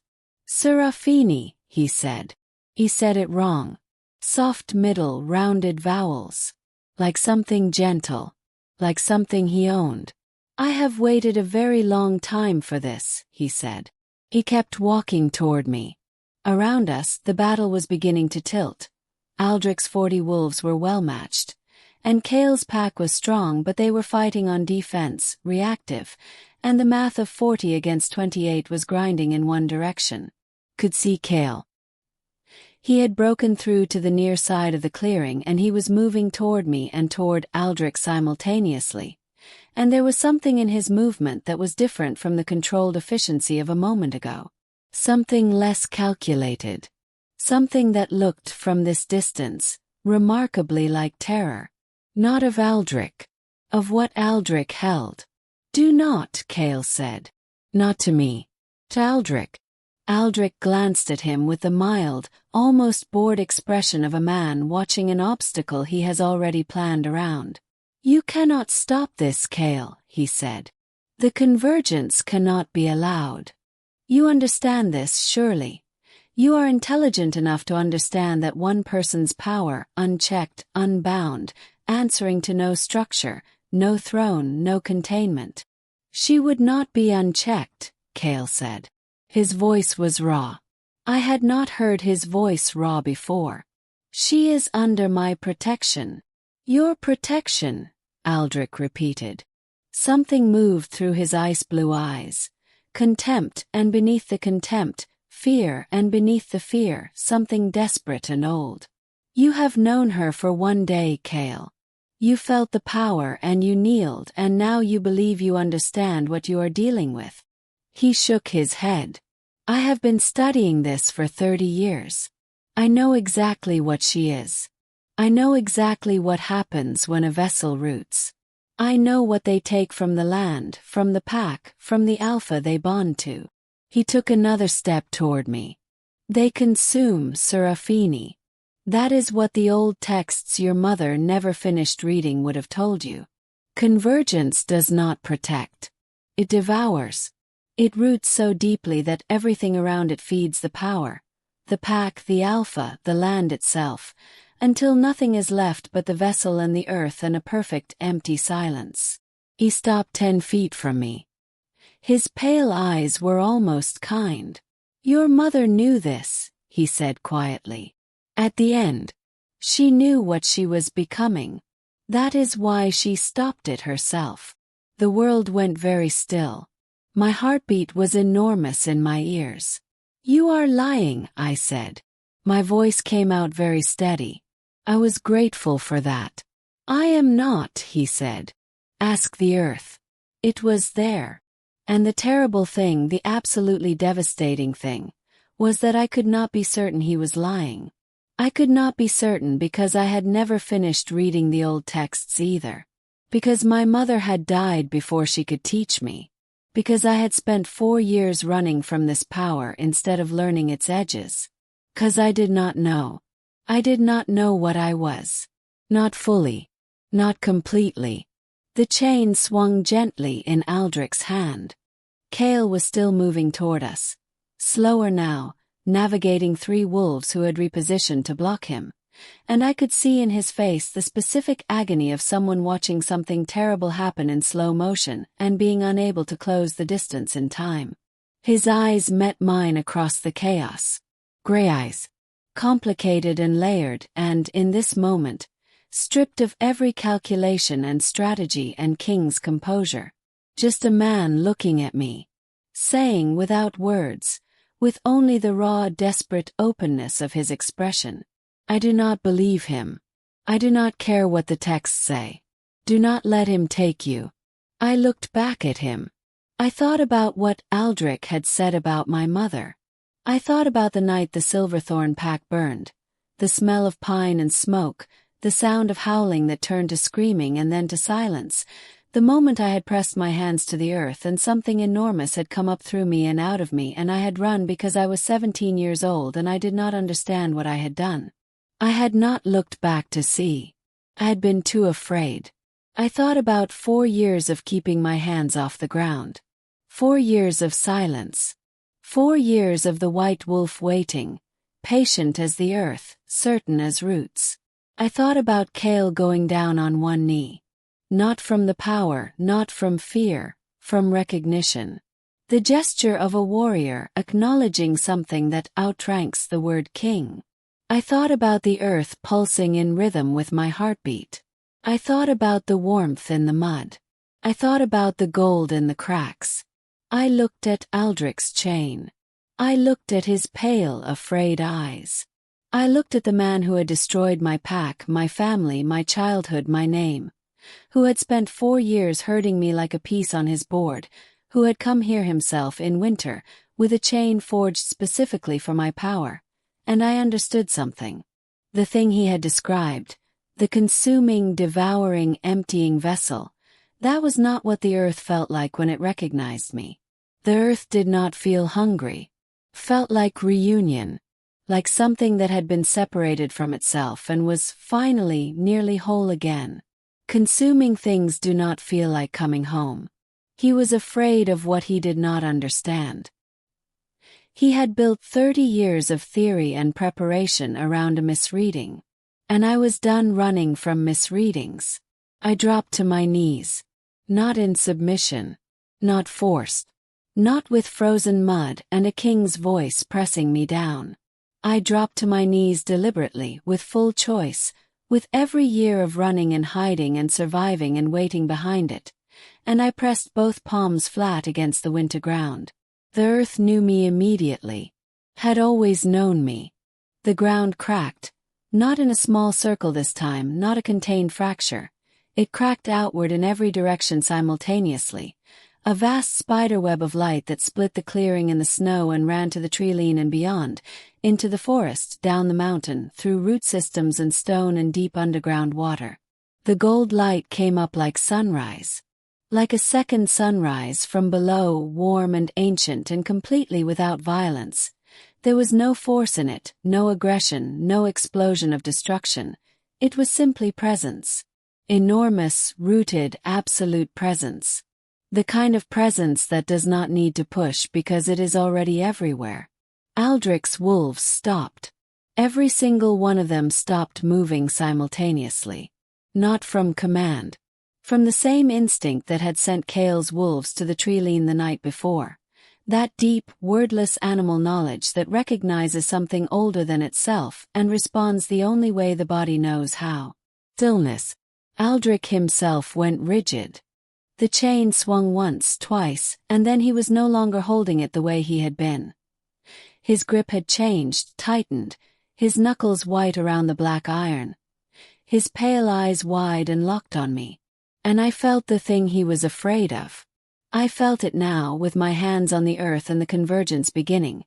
Serafini, he said. He said it wrong. Soft middle, rounded vowels. Like something gentle. Like something he owned. I have waited a very long time for this, he said. He kept walking toward me. Around us, the battle was beginning to tilt. Aldrich's 40 wolves were well matched. And Kale's pack was strong, but they were fighting on defense, reactive, and the math of 40 against 28 was grinding in one direction. Could see Kale. He had broken through to the near side of the clearing and he was moving toward me and toward Aldrich simultaneously. And there was something in his movement that was different from the controlled efficiency of a moment ago. Something less calculated. Something that looked, from this distance, remarkably like terror. Not of Aldrich. Of what Aldrich held. Do not, Kale said. Not to me. To Aldrich. Aldrich glanced at him with the mild, almost bored expression of a man watching an obstacle he has already planned around. You cannot stop this, Kale, he said. The convergence cannot be allowed. You understand this, surely. You are intelligent enough to understand that one person's power, unchecked, unbound, answering to no structure, no throne, no containment. She would not be unchecked, Kale said. His voice was raw. I had not heard his voice raw before. She is under my protection. Your protection, Aldrich repeated. Something moved through his ice-blue eyes. Contempt, and beneath the contempt, fear, and beneath the fear, something desperate and old. You have known her for one day, Kale. You felt the power and you kneeled, and now you believe you understand what you are dealing with. He shook his head. I have been studying this for 30 years. I know exactly what she is. I know exactly what happens when a vessel roots. I know what they take from the land, from the pack, from the alpha they bond to. He took another step toward me. They consume Serafini. That is what the old texts your mother never finished reading would have told you. Convergence does not protect. It devours. It roots so deeply that everything around it feeds the power. The pack, the alpha, the land itself, until nothing is left but the vessel and the earth and a perfect empty silence. He stopped 10 feet from me. His pale eyes were almost kind. Your mother knew this, he said quietly. At the end, she knew what she was becoming. That is why she stopped it herself. The world went very still. My heartbeat was enormous in my ears. You are lying, I said. My voice came out very steady. I was grateful for that. I am not, he said. Ask the earth. It was there. And the terrible thing, the absolutely devastating thing, was that I could not be certain he was lying. I could not be certain because I had never finished reading the old texts either. Because my mother had died before she could teach me. Because I had spent 4 years running from this power instead of learning its edges. 'Cause I did not know. I did not know what I was. Not fully. Not completely. The chain swung gently in Aldrich's hand. Cale was still moving toward us. Slower now, navigating 3 wolves who had repositioned to block him. And I could see in his face the specific agony of someone watching something terrible happen in slow motion and being unable to close the distance in time. His eyes met mine across the chaos. Gray eyes. Complicated and layered and, in this moment, stripped of every calculation and strategy and king's composure. Just a man looking at me. Saying without words, with only the raw, desperate openness of his expression. I do not believe him. I do not care what the texts say. Do not let him take you. I looked back at him. I thought about what Aldrich had said about my mother. I thought about the night the Silverthorn pack burned. The smell of pine and smoke, the sound of howling that turned to screaming and then to silence. The moment I had pressed my hands to the earth and something enormous had come up through me and out of me and I had run because I was 17 years old and I did not understand what I had done. I had not looked back to see. I had been too afraid. I thought about 4 years of keeping my hands off the ground. 4 years of silence. 4 years of the white wolf waiting, patient as the earth, certain as roots. I thought about Cale going down on one knee. Not from the power, not from fear, from recognition. The gesture of a warrior acknowledging something that outranks the word king. I thought about the earth pulsing in rhythm with my heartbeat. I thought about the warmth in the mud. I thought about the gold in the cracks. I looked at Aldrich's chain. I looked at his pale, afraid eyes. I looked at the man who had destroyed my pack, my family, my childhood, my name. Who had spent 4 years hurting me like a piece on his board, who had come here himself in winter, with a chain forged specifically for my power. And I understood something. The thing he had described, the consuming, devouring, emptying vessel, that was not what the earth felt like when it recognized me. The earth did not feel hungry. Felt like reunion. Like something that had been separated from itself and was finally nearly whole again. Consuming things do not feel like coming home. He was afraid of what he did not understand. He had built 30 years of theory and preparation around a misreading. And I was done running from misreadings. I dropped to my knees. Not in submission. Not forced. Not with frozen mud and a king's voice pressing me down. I dropped to my knees deliberately, with full choice, with every year of running and hiding and surviving and waiting behind it. And I pressed both palms flat against the winter ground. The earth knew me immediately. Had always known me. The ground cracked. Not in a small circle this time, not a contained fracture. It cracked outward in every direction simultaneously. A vast spiderweb of light that split the clearing in the snow and ran to the tree-line and beyond, into the forest, down the mountain, through root systems and stone and deep underground water. The gold light came up like sunrise. Like a second sunrise from below, warm and ancient and completely without violence. There was no force in it, no aggression, no explosion of destruction. It was simply presence. Enormous, rooted, absolute presence. The kind of presence that does not need to push because it is already everywhere. Aldrich's wolves stopped. Every single one of them stopped moving simultaneously. Not from command. From the same instinct that had sent Kale's wolves to the tree-line the night before. That deep, wordless animal knowledge that recognizes something older than itself and responds the only way the body knows how. Stillness. Aldrich himself went rigid. The chain swung once, twice, and then he was no longer holding it the way he had been. His grip had changed, tightened, his knuckles white around the black iron. His pale eyes wide and locked on me. And I felt the thing he was afraid of. I felt it now, with my hands on the earth and the convergence beginning.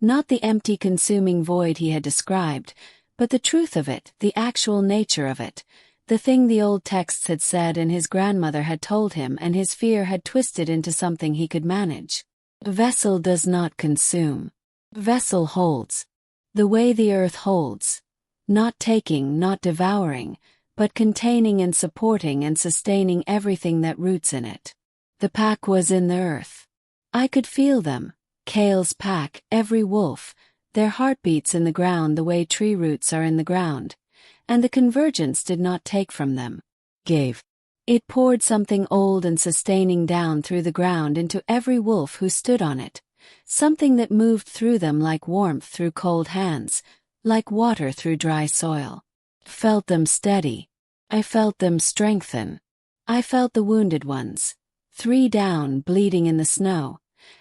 Not the empty consuming void he had described, but the truth of it, the actual nature of it. The thing the old texts had said and his grandmother had told him and his fear had twisted into something he could manage. Vessel does not consume. Vessel holds. The way the earth holds. Not taking, not devouring, but containing and supporting and sustaining everything that roots in it. The pack was in the earth. I could feel them. Kale's pack, every wolf, their heartbeats in the ground the way tree roots are in the ground. And the convergence did not take from them. Gave. It poured something old and sustaining down through the ground into every wolf who stood on it. Something that moved through them like warmth through cold hands, like water through dry soil. Felt them steady. I felt them strengthen. I felt the wounded ones. 3 down, bleeding in the snow.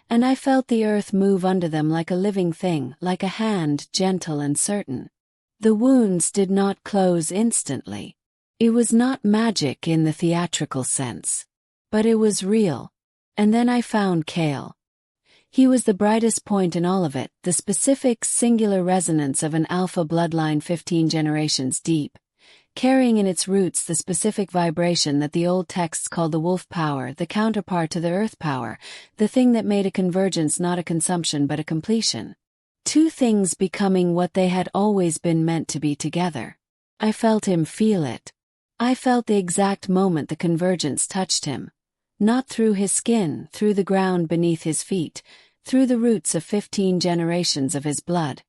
And I felt the earth move under them like a living thing, like a hand, gentle and certain. The wounds did not close instantly. It was not magic in the theatrical sense. But it was real. And then I found Kale. He was the brightest point in all of it, the specific, singular resonance of an alpha bloodline 15 generations deep, carrying in its roots the specific vibration that the old texts called the wolf power, the counterpart to the earth power, the thing that made a convergence not a consumption but a completion. 2 things becoming what they had always been meant to be together. I felt him feel it. I felt the exact moment the convergence touched him. Not through his skin, through the ground beneath his feet, through the roots of 15 generations of his blood.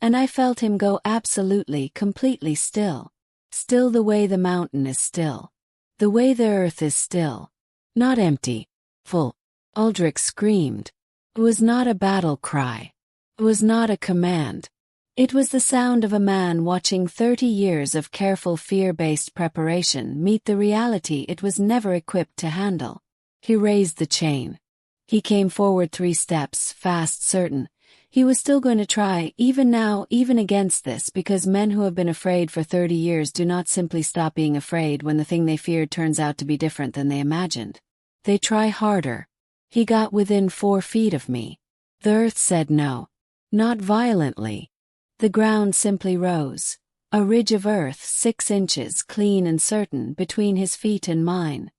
And I felt him go absolutely, completely still. Still the way the mountain is still. The way the earth is still. Not empty. Full. Aldrich screamed. It was not a battle cry. It was not a command. It was the sound of a man watching 30 years of careful fear-based preparation meet the reality it was never equipped to handle. He raised the chain. He came forward 3 steps, fast, certain. He was still going to try, even now, even against this, because men who have been afraid for 30 years do not simply stop being afraid when the thing they feared turns out to be different than they imagined. They try harder. He got within 4 feet of me. The earth said no. Not violently. The ground simply rose. A ridge of earth 6 inches, clean and certain, between his feet and mine.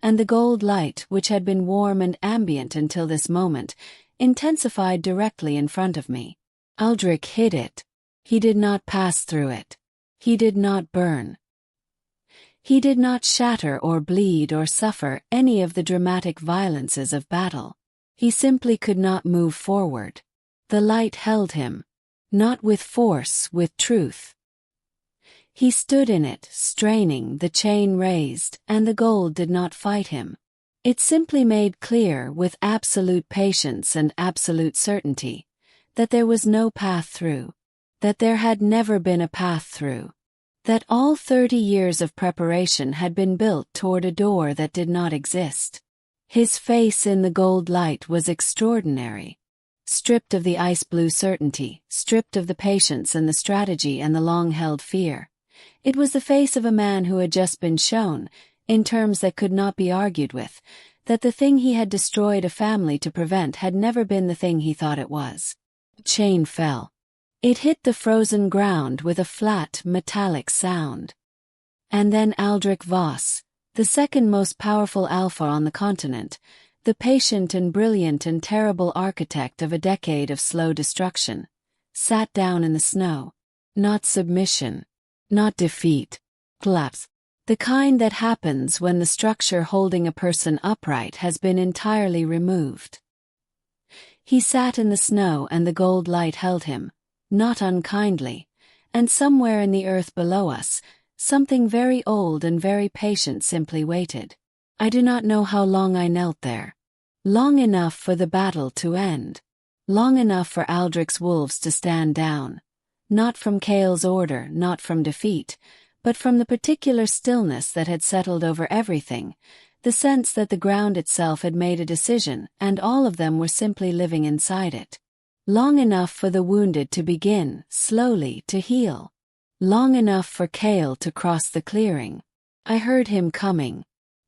And the gold light, which had been warm and ambient until this moment, intensified directly in front of me. Aldrich hid it. He did not pass through it. He did not burn. He did not shatter or bleed or suffer any of the dramatic violences of battle. He simply could not move forward. The light held him. Not with force, with truth. He stood in it, straining, the chain raised, and the gold did not fight him. It simply made clear, with absolute patience and absolute certainty, that there was no path through. That there had never been a path through. That all 30 years of preparation had been built toward a door that did not exist. His face in the gold light was extraordinary. Stripped of the ice-blue certainty, stripped of the patience and the strategy and the long-held fear. It was the face of a man who had just been shown, in terms that could not be argued with, that the thing he had destroyed a family to prevent had never been the thing he thought it was. The chain fell. It hit the frozen ground with a flat, metallic sound. And then Aldrich Voss, the second most powerful alpha on the continent, the patient and brilliant and terrible architect of a decade of slow destruction, sat down in the snow. Not submission. Not defeat. Collapse. The kind that happens when the structure holding a person upright has been entirely removed. He sat in the snow and the gold light held him, not unkindly, and somewhere in the earth below us, something very old and very patient simply waited. I do not know how long I knelt there. Long enough for the battle to end. Long enough for Aldrich's wolves to stand down. Not from Cale's order, not from defeat, but from the particular stillness that had settled over everything, the sense that the ground itself had made a decision and all of them were simply living inside it. Long enough for the wounded to begin, slowly, to heal. Long enough for Cale to cross the clearing. I heard him coming.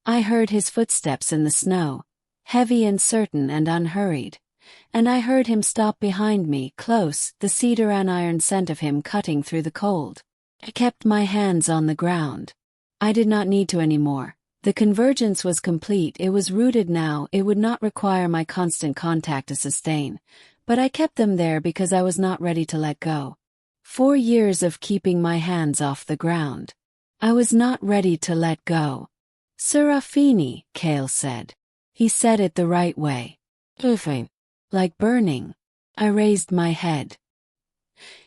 I heard his footsteps in the snow, heavy and certain and unhurried. And I heard him stop behind me, close, the cedar and iron scent of him cutting through the cold. I kept my hands on the ground. I did not need to anymore. The convergence was complete, it was rooted now, it would not require my constant contact to sustain. But I kept them there because I was not ready to let go. 4 years of keeping my hands off the ground. I was not ready to let go. Serafini, Cale said. He said it the right way. Like burning. I raised my head.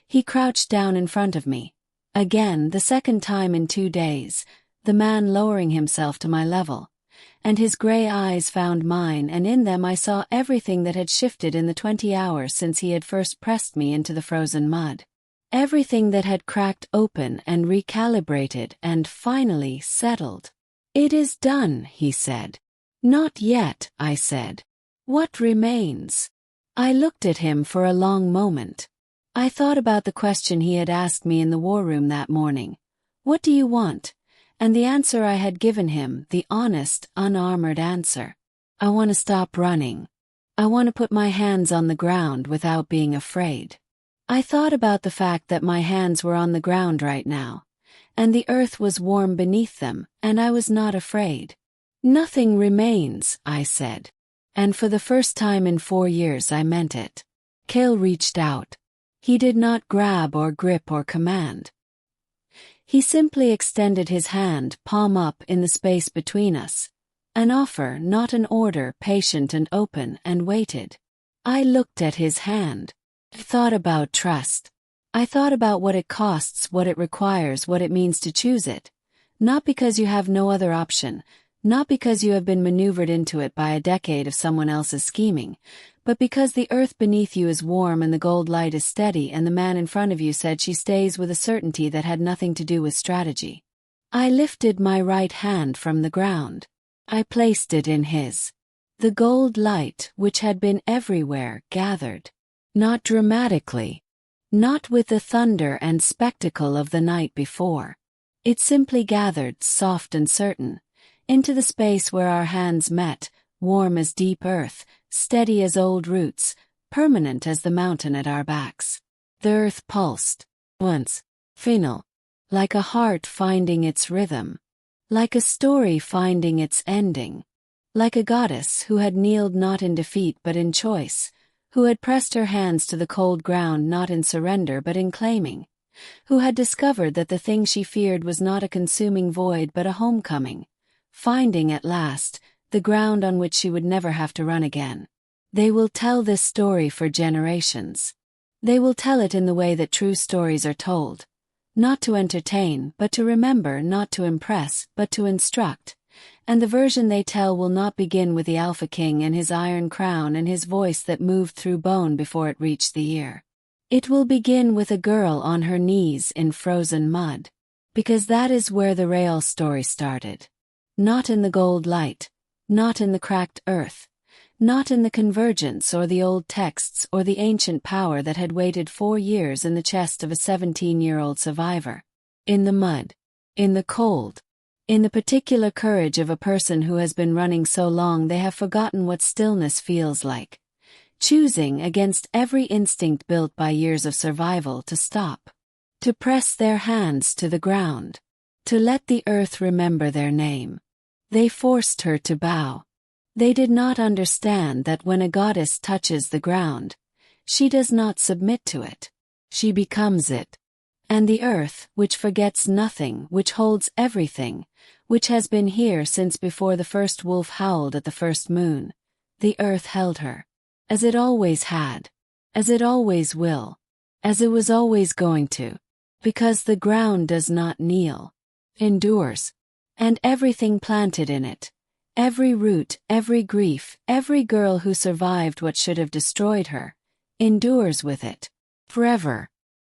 He crouched down in front of me. Again, the second time in 2 days, the man lowering himself to my level. And his gray eyes found mine, and in them I saw everything that had shifted in the 20 hours since he had first pressed me into the frozen mud. Everything that had cracked open and recalibrated and finally settled. "It is done," he said. "Not yet," I said. "What remains?" I looked at him for a long moment. I thought about the question he had asked me in the war room that morning. "What do you want?" And the answer I had given him, the honest, unarmored answer. I want to stop running. I want to put my hands on the ground without being afraid. I thought about the fact that my hands were on the ground right now, and the earth was warm beneath them, and I was not afraid. "Nothing remains," I said. And for the first time in 4 years I meant it. Cale reached out. He did not grab or grip or command. He simply extended his hand, palm up, in the space between us. An offer, not an order, patient and open, and waited. I looked at his hand. I thought about trust. I thought about what it costs, what it requires, what it means to choose it. Not because you have no other option, not because you have been maneuvered into it by a decade of someone else's scheming, but because the earth beneath you is warm and the gold light is steady and the man in front of you said she stays with a certainty that had nothing to do with strategy. I lifted my right hand from the ground. I placed it in his. The gold light, which had been everywhere, gathered. Not dramatically. Not with the thunder and spectacle of the night before. It simply gathered, soft and certain, into the space where our hands met, warm as deep earth, steady as old roots, permanent as the mountain at our backs. The earth pulsed. Once. Final. Like a heart finding its rhythm. Like a story finding its ending. Like a goddess who had kneeled not in defeat but in choice, who had pressed her hands to the cold ground not in surrender but in claiming, who had discovered that the thing she feared was not a consuming void but a homecoming, finding at last the ground on which she would never have to run again. They will tell this story for generations. They will tell it in the way that true stories are told. Not to entertain, but to remember, not to impress, but to instruct. And the version they tell will not begin with the Alpha King and his iron crown and his voice that moved through bone before it reached the ear. It will begin with a girl on her knees in frozen mud. Because that is where the real story started. Not in the gold light. Not in the cracked earth. Not in the convergence or the old texts or the ancient power that had waited 4 years in the chest of a 17-year-old survivor. In the mud. In the cold. In the particular courage of a person who has been running so long they have forgotten what stillness feels like, choosing against every instinct built by years of survival to stop, to press their hands to the ground, to let the earth remember their name. They forced her to bow. They did not understand that when a goddess touches the ground, she does not submit to it. She becomes it. And the earth, which forgets nothing, which holds everything, which has been here since before the first wolf howled at the first moon, the earth held her. As it always had. As it always will. As it was always going to. Because the ground does not kneel. Endures. And everything planted in it. Every root, every grief, every girl who survived what should have destroyed her, endures with it. Forever.